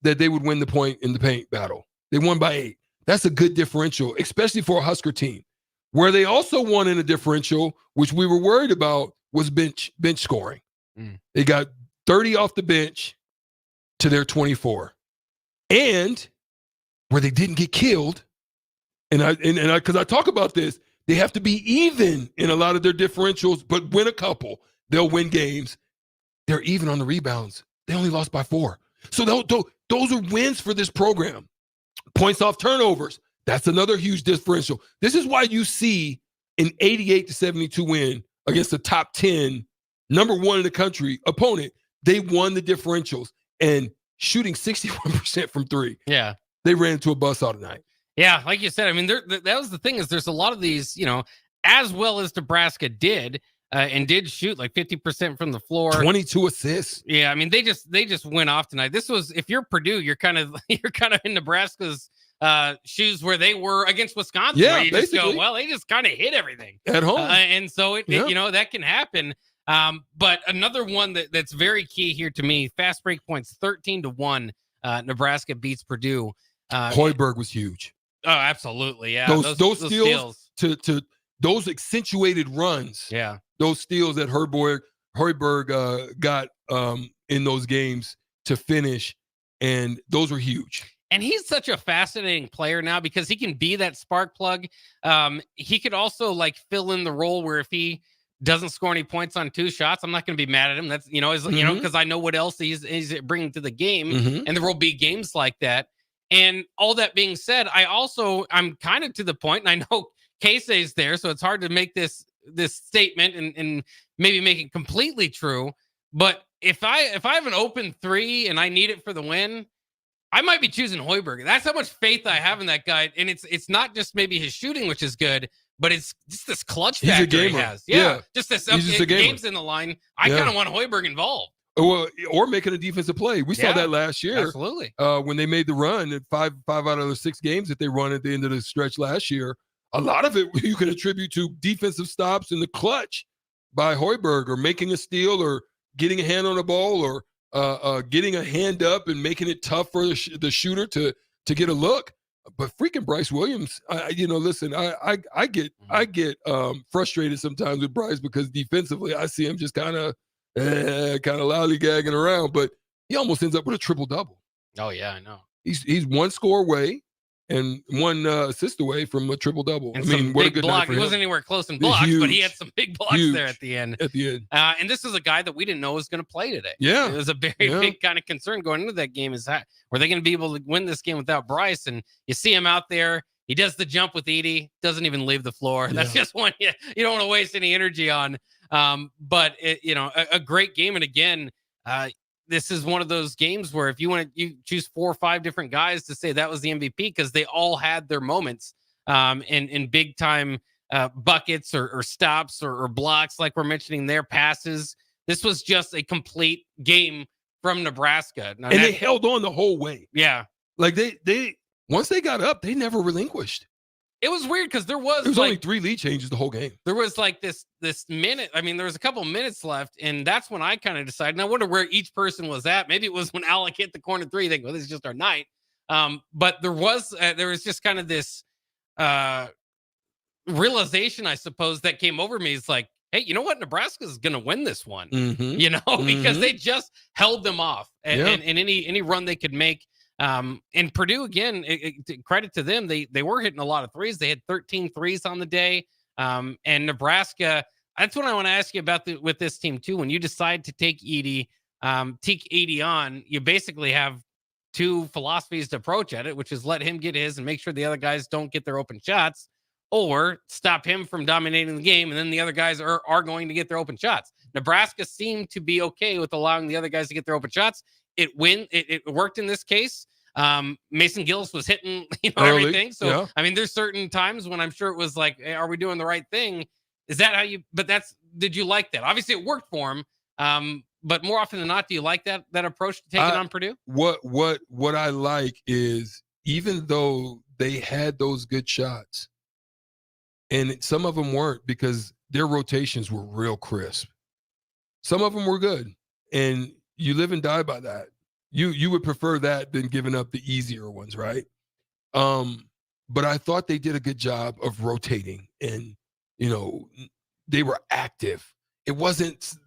S14: that they would win the point in the paint battle. They won by 8. That's a good differential, especially for a Husker team. Where they also won in a differential, which we were worried about, was bench scoring.
S6: Mm.
S14: They got 30 off the bench to their 24. And where they didn't get killed, and I because I talk about this, they have to be even in a lot of their differentials, but win a couple. They'll win games. They're even on the rebounds. They only lost by 4. So those are wins for this program. Points off turnovers. That's another huge differential. This is why you see an 88-72 win against the top 10, number 1 in the country opponent. They won the differentials and shooting 61% from 3.
S6: Yeah.
S14: They ran into a buzzsaw tonight.
S6: Yeah, like you said, I mean, that was the thing is there's a lot of these, you know, as well as Nebraska did and did shoot like 50% from the floor.
S14: 22 assists.
S6: Yeah, I mean, they just went off tonight. This was, if you're Purdue, you're kind of in Nebraska's shoes where they were against Wisconsin.
S14: Yeah,
S6: where you
S14: basically.
S6: just go, well, they just kind of hit everything
S14: at home,
S6: and so it, you know, that can happen. But another one that's very key here to me: fast break points, 13-1. Nebraska beats Purdue.
S14: Hoiberg was huge.
S6: Oh, absolutely, yeah.
S14: Those steals to those accentuated runs.
S6: Yeah,
S14: those steals that Hoiberg got in those games to finish, and those were huge.
S6: And he's such a fascinating player now because he can be that spark plug. He could also like fill in the role where if he doesn't score any points on 2 shots, I'm not going to be mad at him. That's, you know, because I know what else he's bringing to the game, and there will be games like that. And all that being said, I'm kind of to the point, and I know Casey's there, so it's hard to make this statement and maybe make it completely true. But if I have an open 3 and I need it for the win, I might be choosing Hoiberg. That's how much faith I have in that guy. And it's not just maybe his shooting, which is good, but it's just this clutch factor he has. Yeah. Just this games in the line. I kind of want Hoiberg involved.
S14: Well, or making a defensive play. We saw that last year.
S6: Absolutely. When
S14: they made the run at 5 out of the 6 games that they run at the end of the stretch last year, a lot of it you can attribute to defensive stops in the clutch by Hoiberg, or making a steal, or getting a hand on the ball, or getting a hand up and making it tough for the shooter to get a look. But freaking Bryce Williams, listen, I get frustrated sometimes with Bryce because defensively I see him just kind of lollygagging around, but he almost ends up with a triple-double.
S6: Oh yeah, I know.
S14: He's 1 score away and 1 assist away from a triple-double.
S6: And I mean, what a good block. He wasn't anywhere close in blocks, but he had some big blocks there at the end. And this is a guy that we didn't know was going to play today.
S14: Yeah.
S6: It was a very big kind of concern going into that game, is that were they going to be able to win this game without Bryce? And you see him out there. He does the jump with Edey, doesn't even leave the floor. That's just one you don't want to waste any energy on. But a great game. And again, this is one of those games where if you choose 4 or 5 different guys to say that was the MVP, because they all had their moments in big time buckets or stops or blocks, like we're mentioning their passes. This was just a complete game from Nebraska. Now,
S14: and they held on the whole way.
S6: Yeah.
S14: Like they once they got up, they never relinquished.
S6: It was weird because there was
S14: only 3 lead changes the whole game.
S6: There was like this minute. I mean, there was a couple minutes left, and that's when I kind of decided. And I wonder where each person was at. Maybe it was when Alec hit the corner 3. Think, well, this is just our night. But there was just kind of this realization, I suppose, that came over me. It's like, hey, you know what? Nebraska's going to win this one. Because they just held them off, and any run they could make. And Purdue, again, credit to them, they were hitting a lot of threes. They had 13 threes on the day. And Nebraska, that's what I want to ask you about with this team too. When you decide to take Edey on, you basically have 2 philosophies to approach at it, which is let him get his and make sure the other guys don't get their open shots, or stop him from dominating the game. And then the other guys are going to get their open shots. Nebraska seemed to be okay with allowing the other guys to get their open shots. It worked in this case. Mason Gillis was hitting, everything. So, I mean, there's certain times when I'm sure it was like, hey, are we doing the right thing? Is that how did you like that? Obviously it worked for him. But more often than not, do you like that approach to taking on Purdue?
S14: What I like is, even though they had those good shots, and some of them weren't because their rotations were real crisp. Some of them were good, and you live and die by that. You would prefer that than giving up the easier ones, right? But I thought they did a good job of rotating, and they were active. It wasn't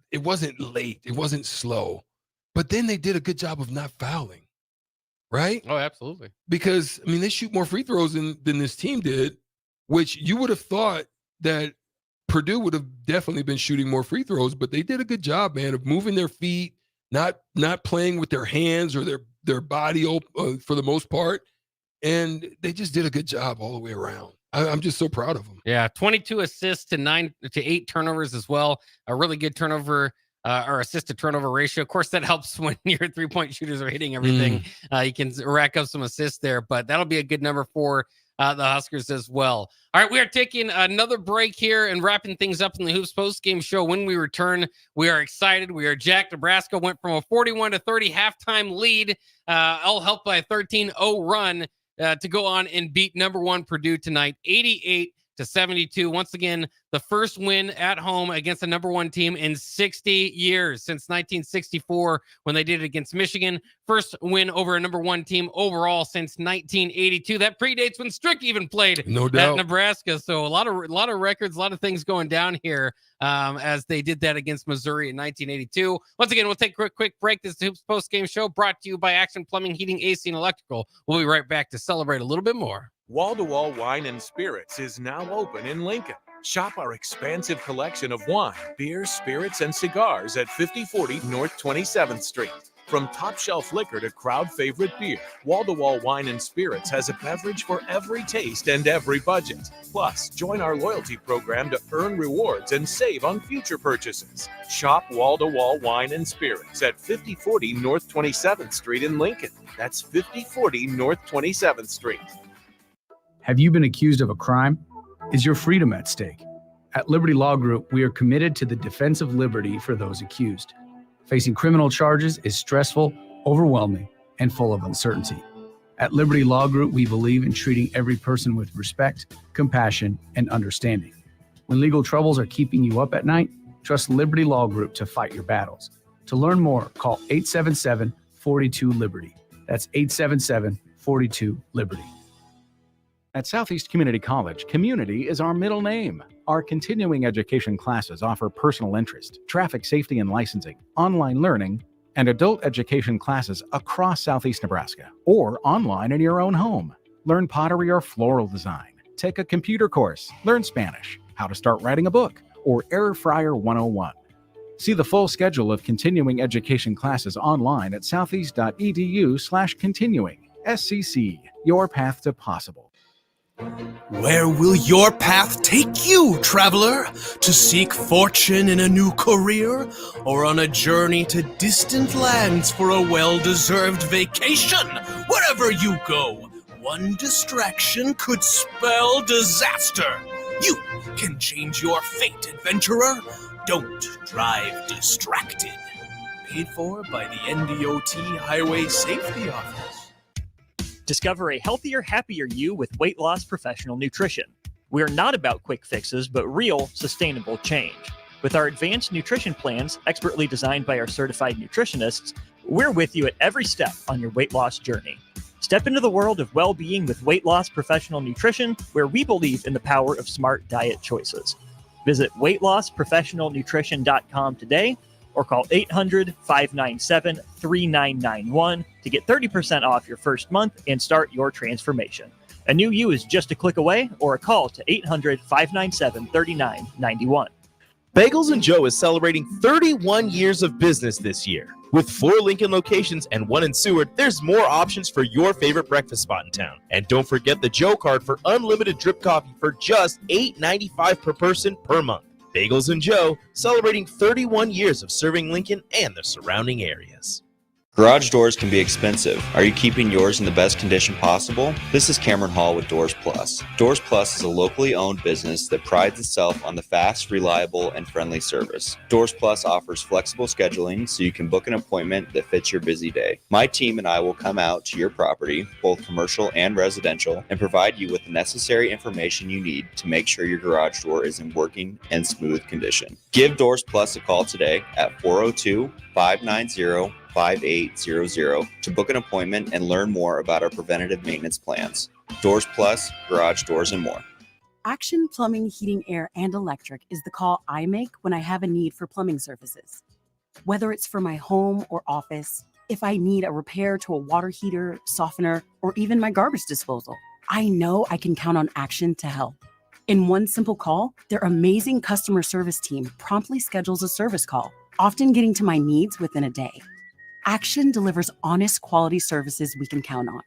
S14: late. It wasn't slow. But then they did a good job of not fouling, right?
S6: Oh, absolutely.
S14: Because, I mean, they shoot more free throws than this team did, which you would have thought that Purdue would have definitely been shooting more free throws, but they did a good job, man, of moving their feet, not playing with their hands or their body for the most part. And they just did a good job all the way around. I'm just so proud of them.
S6: Yeah, 22 assists to 8 turnovers as well. A really good turnover or assist to turnover ratio. Of course, that helps when your 3-point shooters are hitting everything. You can rack up some assists there, but that'll be a good number for the Huskers as well. All right, we are taking another break here and wrapping things up in the Hoops postgame show. When we return, we are excited. We are jacked. Nebraska went from a 41-30 halftime lead, all helped by a 13-0 run to go on and beat number 1 Purdue tonight, 88-72. Once again, the first win at home against the number 1 team in 60 years, since 1964 when they did it against Michigan. First win over a number 1 team overall since 1982. That predates when Strick even played at Nebraska. So a lot of records, a lot of things going down here as they did that against Missouri in 1982. Once again, we'll take a quick break. This is the Hoops Post Game Show brought to you by Action Plumbing, Heating, AC, and Electrical. We'll be right back to celebrate a little bit more.
S3: Wall-to-Wall Wine and Spirits is now open in Lincoln. Shop our expansive collection of wine, beer, spirits, and cigars at 5040 North 27th Street. From top-shelf liquor to crowd-favorite beer, Wall-to-Wall Wine and Spirits has a beverage for every taste and every budget. Plus, join our loyalty program to earn rewards and save on future purchases. Shop Wall-to-Wall Wine and Spirits at 5040 North 27th Street in Lincoln. That's 5040 North 27th Street.
S19: Have you been accused of a crime? Is your freedom at stake? At Liberty Law Group, we are committed to the defense of liberty for those accused. Facing criminal charges is stressful, overwhelming, and full of uncertainty. At Liberty Law Group, we believe in treating every person with respect, compassion, and understanding. When legal troubles are keeping you up at night, trust Liberty Law Group to fight your battles. To learn more, call 877-42-LIBERTY. That's 877-42-LIBERTY.
S17: At Southeast Community College, community is our middle name. Our continuing education classes offer personal interest, traffic safety and licensing, online learning, and adult education classes across Southeast Nebraska, or online in your own home. Learn pottery or floral design, take a computer course, learn Spanish, how to start writing a book, or Air Fryer 101. See the full schedule of continuing education classes online at southeast.edu/continuing. SCC, your path to possible.
S16: Where will your path take you, traveler? To seek fortune in a new career? Or on a journey to distant lands for a well-deserved vacation? Wherever you go, one distraction could spell disaster. You can change your fate, adventurer. Don't drive distracted. Paid for by the NDOT Highway Safety Office.
S24: Discover a healthier, happier you with Weight Loss Professional Nutrition. We are not about quick fixes, but real, sustainable change. With our advanced nutrition plans, expertly designed by our certified nutritionists, we're with you at every step on your weight loss journey. Step into the world of well-being with Weight Loss Professional Nutrition, where we believe in the power of smart diet choices. Visit weightlossprofessionalnutrition.com today or call 800-597-3991 to get 30% off your first month and start your transformation. A new you is just a click away or a call to 800-597-3991.
S5: Bagels & Joe is celebrating 31 years of business this year. With 4 Lincoln locations and 1 in Seward, there's more options for your favorite breakfast spot in town. And don't forget the Joe card for unlimited drip coffee for just $8.95 per person per month. Bagels & Joe, celebrating 31 years of serving Lincoln and the surrounding areas.
S18: Garage doors can be expensive. Are you keeping yours in the best condition possible? This is Cameron Hall with Doors Plus. Doors Plus is a locally owned business that prides itself on the fast, reliable, and friendly service. Doors Plus offers flexible scheduling so you can book an appointment that fits your busy day. My team and I will come out to your property, both commercial and residential, and provide you with the necessary information you need to make sure your garage door is in working and smooth condition. Give Doors Plus a call today at 402-590-5800 to book an appointment and learn more about our preventative maintenance plans. Doors Plus, garage doors, and more.
S21: Action Plumbing, Heating, Air, and Electric is the call I make when I have a need for plumbing services. Whether it's for my home or office, if I need a repair to a water heater, softener, or even my garbage disposal, I know I can count on Action to help. In one simple call, their amazing customer service team promptly schedules a service call, often getting to my needs within a day. Action delivers honest, quality services we can count on.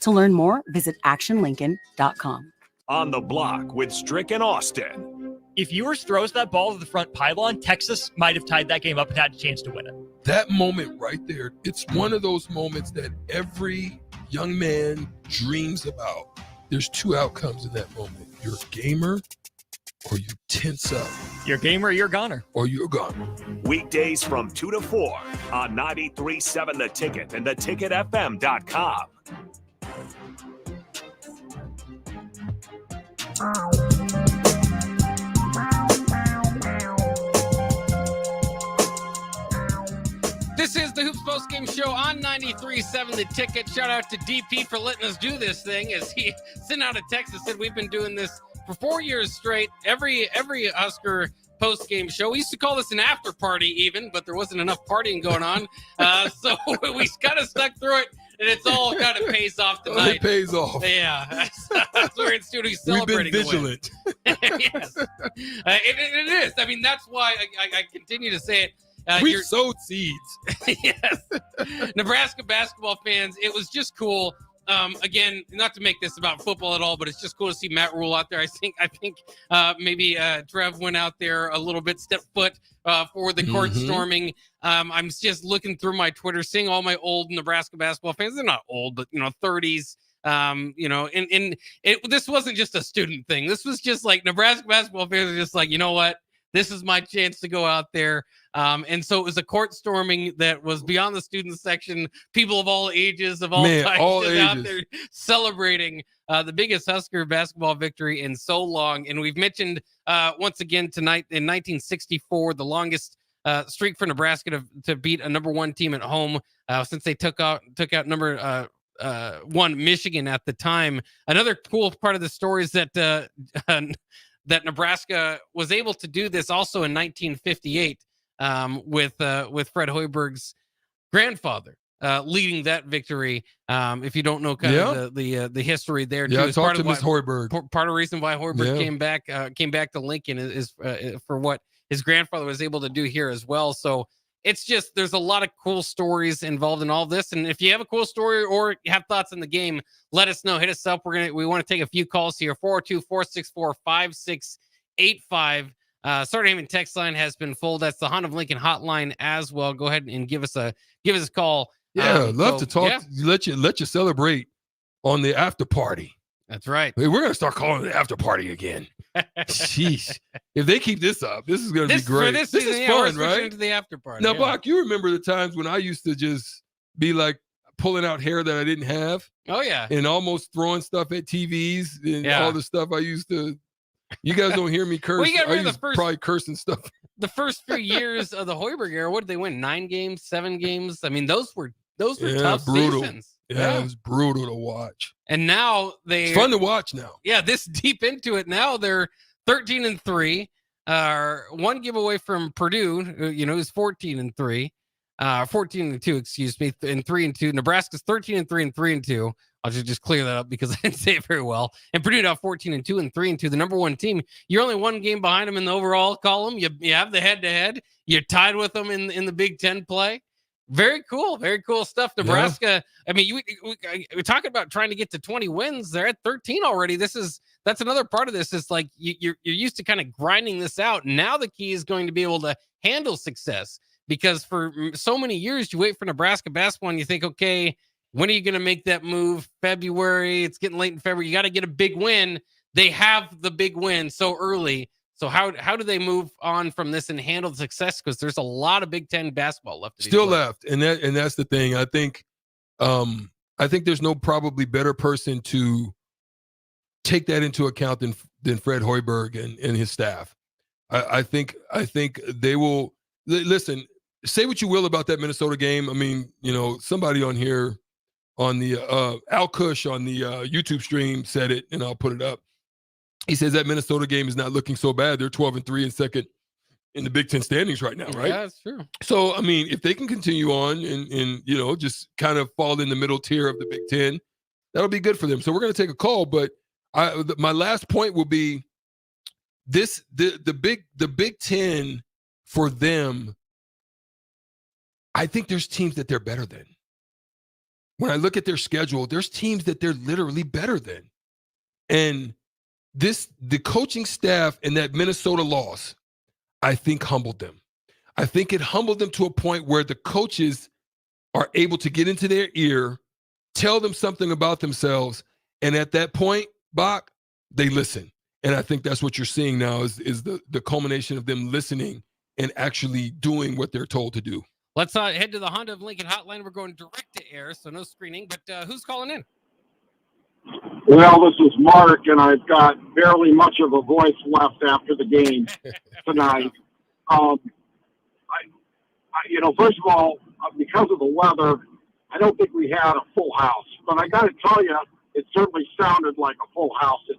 S21: To learn more, visit actionlincoln.com.
S3: On the Block with Strick and Austin.
S24: If Ewers throws that ball to the front pylon, Texas might have tied that game up and had a chance to win it.
S14: That moment right there, it's one of those moments that every young man dreams about. There's 2 outcomes in that moment. You're a gamer or you tense up.
S24: You're a gamer or you're a goner.
S14: Or you're a goner.
S3: Weekdays from 2 to 4 on 93.7 The Ticket and theticketfm.com.
S6: This is the Hoops Postgame Show on 93.7 The Ticket. Shout out to DP for letting us do this thing. As he sent out a text that said we've been doing this for 4 years straight. Every Husker post-game show. We used to call this an after party even, but there wasn't enough partying going on. So we kind of stuck through it, and it's all kind of pays off tonight.
S14: It pays off.
S6: Yeah. We're in studio celebrating.
S14: We've been vigilant.
S6: Yes. It is. I mean, that's why I continue to say it.
S14: We've sowed seeds.
S6: Yes. Nebraska basketball fans, it was just cool. Again, not to make this about football at all, but it's just cool to see Matt Rule out there. I think maybe Trev went out there a little bit, stepped foot for the court storming. I'm just looking through my Twitter, seeing all my old Nebraska basketball fans. They're not old, but 30s. This wasn't just a student thing. This was just like Nebraska basketball fans are just like, you know what? This is my chance to go out there. And so it was a court storming that was beyond the student section. People of all ages, of all types, out there celebrating the biggest Husker basketball victory in so long. And we've mentioned once again tonight in 1964, the longest streak for Nebraska to beat a number 1 team at home since they took out number 1 Michigan at the time. Another cool part of the story is that that Nebraska was able to do this also in 1958 with Fred Hoiberg's grandfather leading that victory. If you don't know kind of the history there, too,
S14: talk to Miss Hoiberg.
S6: Part of the reason why Hoiberg came back to Lincoln is for what his grandfather was able to do here as well. So it's just there's a lot of cool stories involved in all this. And if you have a cool story or you have thoughts on the game, let us know. Hit us up. We want to take a few calls here. 402-464-5685. Starting text line has been full. That's the Honda of Lincoln hotline as well. Go ahead and give us a call.
S14: Yeah, love to talk. Yeah. Let you celebrate on the after party.
S6: That's right.
S14: We're gonna start calling it the after party again. Jeez, if they keep this up, this is gonna be great.
S6: This
S14: is fun, right?
S6: Into the after party.
S14: Now, Bach, you remember the times when I used to just be like pulling out hair that I didn't have?
S6: Oh yeah,
S14: and almost throwing stuff at TVs and all the stuff I used to. You guys don't hear me curse.
S6: Well,
S14: probably cursing stuff.
S6: The first few years of the Hoiberg era, what did they win? 9 games, 7 games? I mean, those were tough
S14: brutal
S6: seasons.
S14: Yeah, it was brutal to watch.
S6: And now it's
S14: fun to watch now.
S6: Yeah, this deep into it now, they're 13-3, 1 game away from Purdue. Who's 14-3, 14-2, excuse me, and 3-2. Nebraska's 13-3 and 3-2. I'll just clear that up because I didn't say it very well. And Purdue now 14-2 and 3-2, the number 1 team. You're only 1 game behind them in the overall column. You have the head-to-head. You're tied with them in the Big Ten play. Very cool stuff. Nebraska. I mean, we're talking about trying to get to 20 wins. They're at 13 already. That's another part of this. It's like you're used to kind of grinding this out. Now the key is going to be able to handle success, because for so many years you wait for Nebraska basketball and you think, okay, when are you going to make that move? February. It's getting late in February. You got to get a big win. They have the big win so early. So how do they move on from this and handle the success? Because there's a lot of Big Ten basketball left.
S14: Still left, and that's the thing. I think there's no probably better person to take that into account than Fred Hoiberg and his staff. I think they will listen. Say what you will about that Minnesota game. I mean, somebody on here on the Al Cush on the YouTube stream said it, and I'll put it up. He says that Minnesota game is not looking so bad. They're 12-3 and second in the Big Ten standings right now, right?
S6: Yeah, that's true.
S14: So, I mean, if they can continue on and just kind of fall in the middle tier of the Big Ten, that'll be good for them. So we're going to take a call, but my last point will be this: the Big Ten for them. I think there's teams that they're better than. When I look at their schedule, there's teams that they're literally better than, and the coaching staff and that Minnesota loss, I think humbled them. I think it humbled them to a point where the coaches are able to get into their ear, tell them something about themselves, and at that point, Bach, they listen. And I think that's what you're seeing now is the culmination of them listening and actually doing what they're told to do.
S6: Let's head to the Honda of Lincoln hotline. We're going direct to air, so no screening. But who's calling in?
S8: Well, this is Mark, and I've got barely much of a voice left after the game tonight. First of all, because of the weather, I don't think we had a full house. But I got to tell you, it certainly sounded like a full house at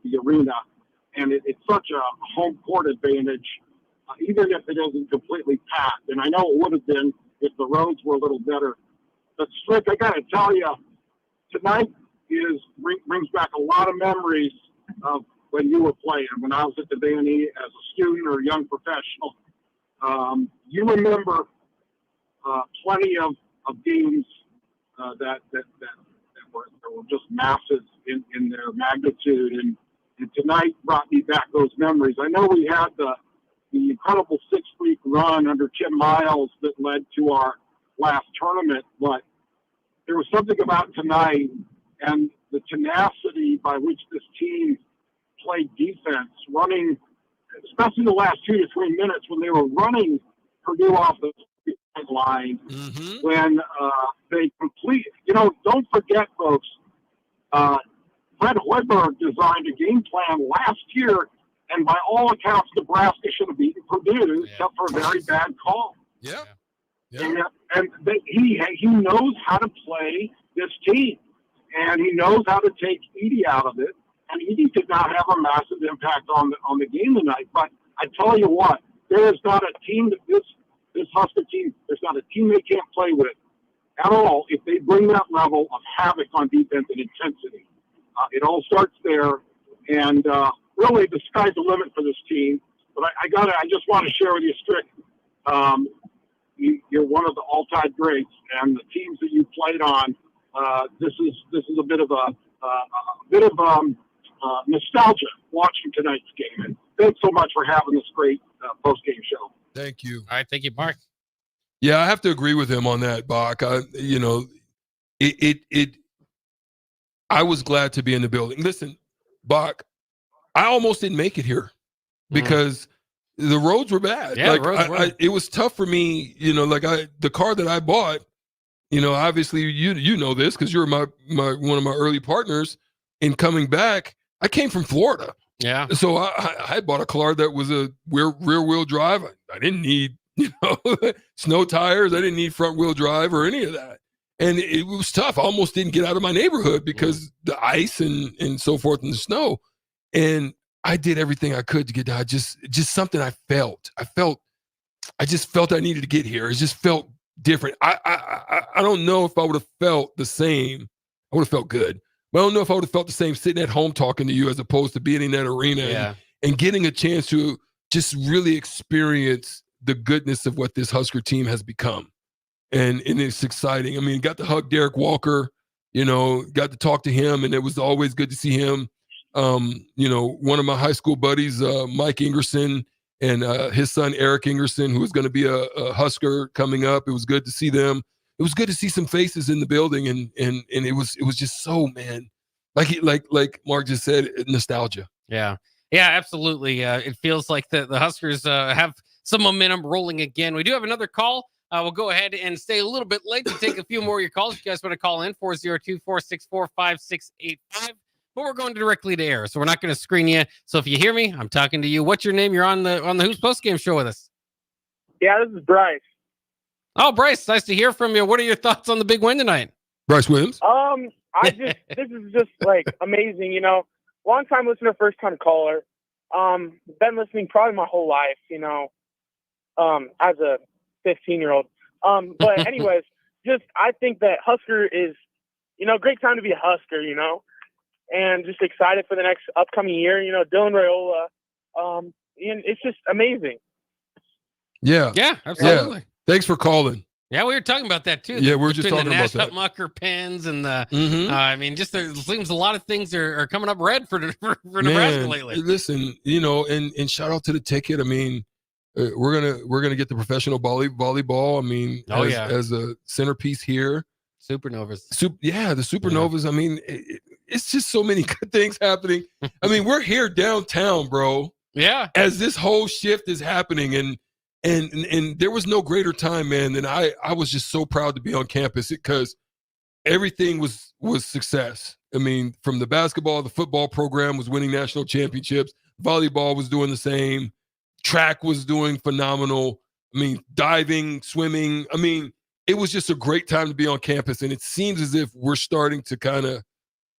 S8: the arena, and it's such a home court advantage, even if it isn't completely packed. And I know it would have been if the roads were a little better. But Strick, I got to tell you, tonight brings back a lot of memories of when you were playing, when I was at the Vandy as a student or a young professional. You remember plenty of games that were just massive in their magnitude, and tonight brought me back those memories. I know we had the incredible 6-week run under Tim Miles that led to our last tournament, but there was something about tonight and the tenacity by which this team played defense, running, especially the last 2 to 3 minutes when they were running Purdue off the line, when they complete. Don't forget, folks, Fred Hoiberg designed a game plan last year, and by all accounts, Nebraska should have beaten Purdue, except for a very bad call.
S14: Yeah.
S8: And he knows how to play this team, and he knows how to take Edey out of it. And Edey did not have a massive impact on the game tonight. But I tell you what, there is not a team that this Husker team, there's not a team they can't play with at all if they bring that level of havoc on defense and intensity. It all starts there, and really the sky's the limit for this team. But I just want to share with you, Strick. you're one of the all-time greats, and the teams that you played on. This is a bit of nostalgia watching tonight's game. And thanks so much for having this great post-game show.
S14: Thank you.
S6: All right, thank you, Mark.
S14: Yeah, I have to agree with him on that, Bach. I was glad to be in the building. Listen, Bach, I almost didn't make it here because the roads were bad.
S6: Yeah,
S14: like,
S6: the roads were.
S14: it was tough for me, the car that I bought, obviously you know this because you're my one of my early partners in coming back. I came from Florida.
S6: Yeah.
S14: So I bought a car that was a rear wheel drive. I didn't need, snow tires. I didn't need front wheel drive or any of that. And it was tough. I almost didn't get out of my neighborhood because the ice and so forth and the snow. And I did everything I could to get down. Just something I felt. I just felt I needed to get here. It just felt different. I don't know if I would have felt the same. I would have felt good. But I don't know if I would have felt the same sitting at home talking to you as opposed to being in that arena and getting a chance to just really experience the goodness of what this Husker team has become. And it's exciting. I mean, got to hug Derek Walker, got to talk to him, and it was always good to see him. One of my high school buddies, Mike Ingerson, and his son, Eric Ingerson, who is going to be a Husker coming up. It was good to see them. It was good to see some faces in the building, and it was just so, man, like Mark just said, nostalgia.
S6: Yeah, absolutely. It feels like the Huskers have some momentum rolling again. We do have another call. We'll go ahead and stay a little bit late to take a few more of your calls. If you guys want to call in, 402-464-5685. But we're going directly to air, so we're not going to screen you. So if you hear me, I'm talking to you. What's your name? You're on the Hoops Postgame Show with us.
S7: Yeah, this is Bryce.
S6: Oh, Bryce, nice to hear from you. What are your thoughts on the big win tonight?
S14: Bryce Williams.
S7: This is just like amazing. Long time listener, first time caller. Been listening probably my whole life. As a 15-year-old. But anyways, I think that Husker is, great time to be a Husker, and just excited for the next upcoming year. Dylan Raiola, and it's just amazing.
S14: Yeah,
S6: absolutely.
S14: Yeah. Thanks for calling.
S6: Yeah, we were talking about that too.
S14: Yeah, we were just talking about that.
S6: The Nash Hutmacher pens and the, there seems a lot of things are coming up red for Nebraska lately.
S14: Listen, and shout out to the ticket. I mean, we're gonna get the professional volleyball. I mean, as a centerpiece here.
S6: Supernovas.
S14: The Supernovas. Yeah. I mean, it's just so many good things happening. I mean, we're here downtown, bro.
S6: Yeah.
S14: As this whole shift is happening, and there was no greater time, man, than I was just so proud to be on campus because everything was success. I mean, from the basketball, the football program was winning national championships. Volleyball was doing the same. Track was doing phenomenal. I mean, diving, swimming. I mean, it was just a great time to be on campus. And it seems as if we're starting to kind of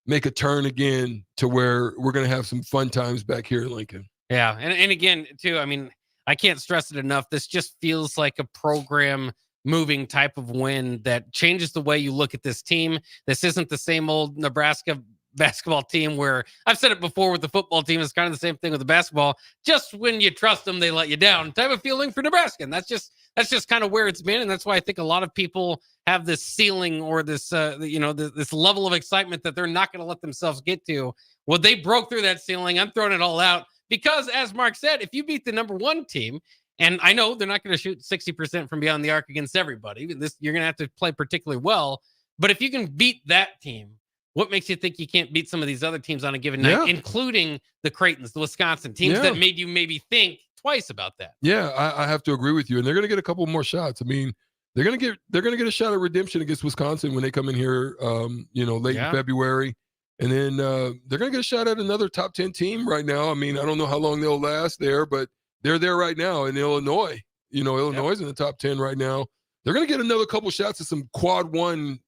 S14: make a turn again to where we're going to have some fun times back here in Lincoln.
S6: Yeah. And again, too, I mean, I can't stress it enough. This just feels like a program moving type of win that changes the way you look at this team. This isn't the same old Nebraska basketball team where I've said it before with the football team. It's kind of the same thing with the basketball. Just when you trust them, they let you down type of feeling for Nebraska. And that's just kind of where it's been. And that's why I think a lot of people have this ceiling or this, this level of excitement that they're not going to let themselves get to. Well, they broke through that ceiling. I'm throwing it all out because as Mark said, if you beat the number one team, and I know they're not going to shoot 60% from beyond the arc against everybody. You're going to have to play particularly well. But if you can beat that team, what makes you think you can't beat some of these other teams on a given night, including the Creightons, the Wisconsin teams that made you maybe think twice about that?
S14: Yeah, I have to agree with you. And they're going to get a couple more shots. I mean, they're going to get a shot at redemption against Wisconsin when they come in here, late in February. And then they're going to get a shot at another top 10 team right now. I mean, I don't know how long they'll last there, but they're there right now in Illinois. Illinois is in the top 10 right now. They're going to get another couple shots at some quad one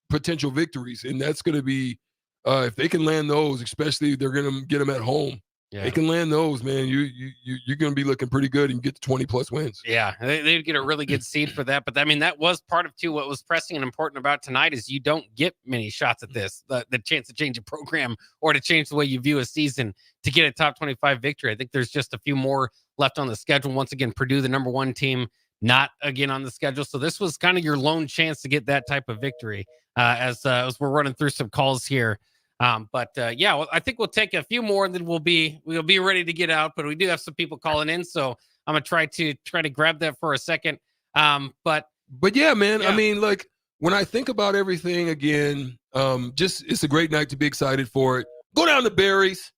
S14: potential victories, and that's going to be if they can land those, especially they're going to get them at home. Yeah. They can land those, man. You're going to be looking pretty good and get to 20 plus wins.
S6: Yeah, they'd get a really good seed for that. But I mean, that was part of too what was pressing and important about tonight is you don't get many shots at this, the chance to change a program or to change the way you view a season to get a top 25 victory. I think there's just a few more left on the schedule. Once again, Purdue, the number one team not again on the schedule. So this was kind of your lone chance to get that type of victory as we're running through some calls here. Well, I think we'll take a few more and then we'll be ready to get out. But we do have some people calling in, so I'm gonna try to grab that for a second. But
S14: yeah, man. Yeah. I mean, like when I think about everything again, it's a great night to be excited for it. Go down to Barry's,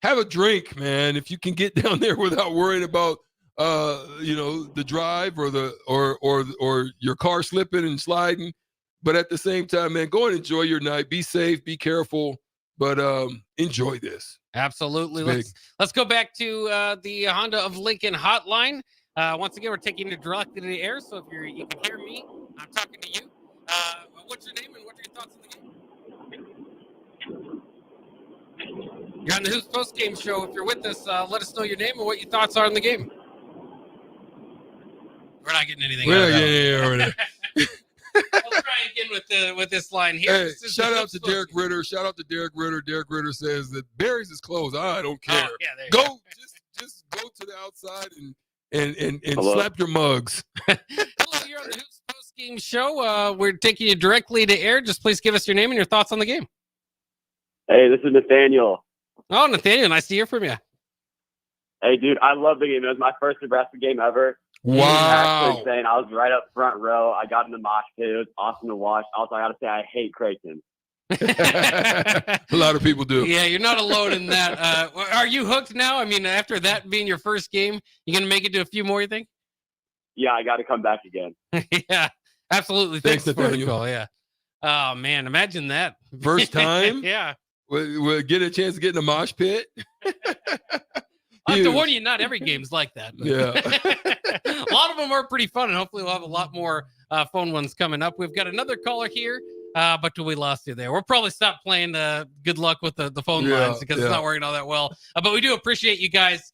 S14: have a drink, man. If you can get down there without worrying about the drive or your car slipping and sliding. But at the same time, man, go and enjoy your night. Be safe, be careful, but enjoy this.
S6: Absolutely. Let's go back to the Honda of Lincoln hotline. Once again, we're taking you directly to the air. So if you can hear me, I'm talking to you. What's your name and what are your thoughts on the game? You're on the Hoops Postgame Show. If you're with us, let us know your name and what your thoughts are on the game. We're not getting anything.
S14: Yeah.
S6: Let's try again with this line here.
S14: Hey, shout out to Derek Ritter. Shout out to Derek Ritter. Derek Ritter says that Barry's is closed. I don't care.
S6: Oh, yeah,
S14: go, just go to the outside and slap your mugs.
S6: Hello, you're on the Hoops Postgame Show. We're taking you directly to air. Just please give us your name and your thoughts on the game.
S9: Hey, this is Nathaniel.
S6: Oh, Nathaniel, nice to hear from you.
S9: Hey, dude, I love the game. It was my first Nebraska game ever.
S14: Wow.
S9: Actually insane. I was right up front row. I got in the mosh pit. It was awesome to watch. Also, I got to say, I hate Creighton.
S14: A lot of people do.
S6: Yeah, you're not alone in that. Are you hooked now? I mean, after that being your first game, you going to make it to a few more, you think?
S9: Yeah, I got to come back again.
S6: Yeah, absolutely.
S14: Thanks
S6: for the
S14: Nathaniel.
S6: call. Yeah. Oh, man, imagine that.
S14: First time?
S6: Yeah.
S14: We'll get a chance to get in the mosh pit.
S6: I have to warn you, not every game's like that. But.
S14: Yeah.
S6: A lot of them are pretty fun, and hopefully we'll have a lot more phone ones coming up. We've got another caller here, but we lost you there. We'll probably stop playing good luck with the phone lines because it's not working all that well. But we do appreciate you guys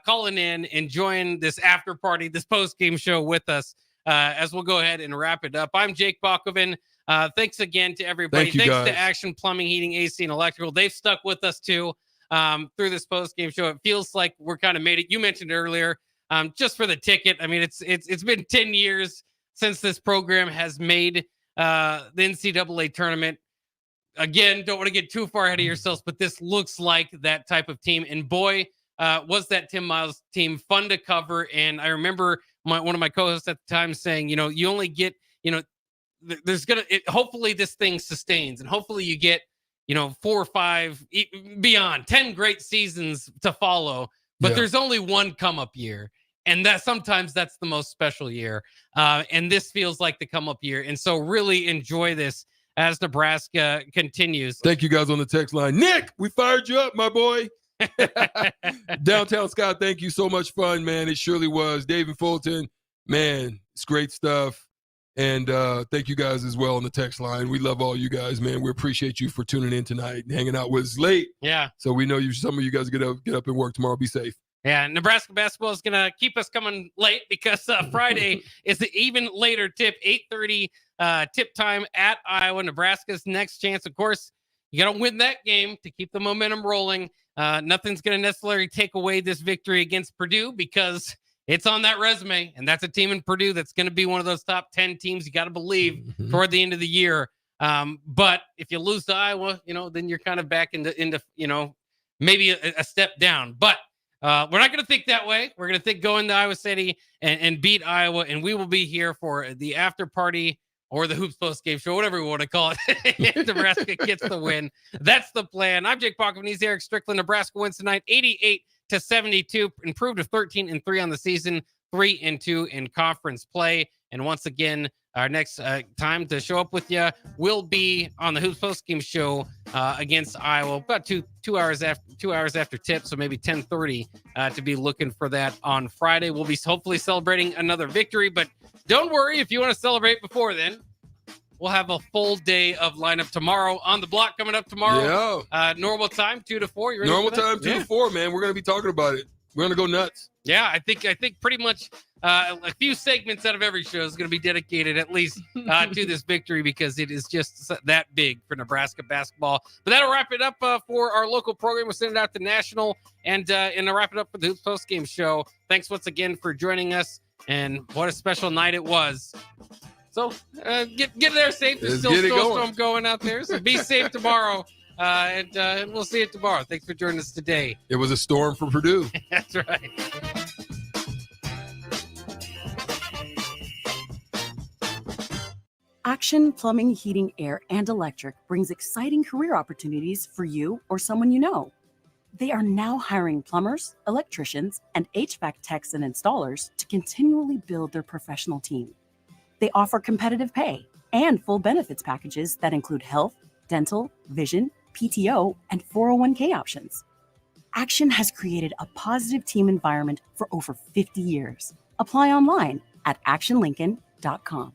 S6: calling in, enjoying this after party, this post-game show with us as we'll go ahead and wrap it up. I'm Jake Bakoven. Thanks again to everybody.
S14: Thanks
S6: to Action Plumbing, Heating, AC, and Electrical. They've stuck with us too through this post-game show. It feels like we're kind of made it. You mentioned earlier, just for the ticket. I mean, it's been 10 years since this program has made the NCAA tournament. Again, don't want to get too far ahead of yourselves, but this looks like that type of team. And boy, was that Tim Miles team fun to cover. And I remember one of my co-hosts at the time saying, you only get, hopefully this thing sustains, and hopefully you get 4 or 5 beyond 10 great seasons to follow, but there's only one come up year, and that sometimes that's the most special year, and this feels like the come up year. And so really enjoy this as Nebraska continues.
S14: Thank you guys on the text line. Nick, we fired you up, my boy. Downtown Scott, thank you. So much fun, man. It surely was. David Fulton, man, it's great stuff. And thank you guys as well on the text line. We love all you guys, man. We appreciate you for tuning in tonight and hanging out with us late.
S6: Yeah.
S14: So we know some of you guys get up and work tomorrow. Be safe.
S6: Yeah, Nebraska basketball is going to keep us coming late because Friday is the even later tip, 8:30 tip time at Iowa. Nebraska's next chance. Of course, you got to win that game to keep the momentum rolling. Nothing's going to necessarily take away this victory against Purdue because it's on that resume, and that's a team in Purdue that's going to be one of those top 10 teams you got to believe toward the end of the year. But if you lose to Iowa, then you're kind of back into maybe a step down. But we're not going to think that way. We're going to think going to Iowa City and beat Iowa, and we will be here for the after party or the Hoops Post Game Show, whatever we want to call it. Nebraska gets the win. That's the plan. I'm Jake Bakoven. He's Eric Strickland. Nebraska wins tonight, 88-72, improved to 13-3 on the season, 3-2 in conference play. And once again, our next time to show up with you will be on the Hoops Postgame Show against Iowa, about two hours after tip, so maybe 10:30 to be looking for that on Friday. We'll be hopefully celebrating another victory, but don't worry if you want to celebrate before then. We'll have a full day of lineup tomorrow on the block coming up tomorrow.
S14: Yeah.
S6: Normal time, 2 to 4. You ready
S14: Normal
S6: for that?
S14: time, 2 to 4, man. We're going to be talking about it. We're going to go nuts.
S6: Yeah, I think pretty much a few segments out of every show is going to be dedicated at least to this victory because it is just that big for Nebraska basketball. But that'll wrap it up for our local program. We'll send it out to national and to wrap it up for the Hoops Post Game Show. Thanks once again for joining us. And what a special night it was. So get there safe. There's
S14: Let's
S6: still
S14: get it
S6: snowstorm going out there. So be safe tomorrow. And we'll see you tomorrow. Thanks for joining us today.
S14: It was a storm for Purdue.
S6: That's right.
S21: Action Plumbing, Heating, Air, and Electric brings exciting career opportunities for you or someone you know. They are now hiring plumbers, electricians, and HVAC techs and installers to continually build their professional team. They offer competitive pay and full benefits packages that include health, dental, vision, PTO, and 401k options. Action has created a positive team environment for over 50 years. Apply online at actionlincoln.com.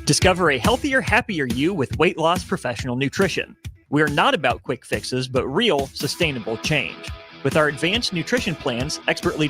S24: Discover a healthier, happier you with Weight Loss Professional Nutrition. We are not about quick fixes, but real, sustainable change. With our advanced nutrition plans, expertly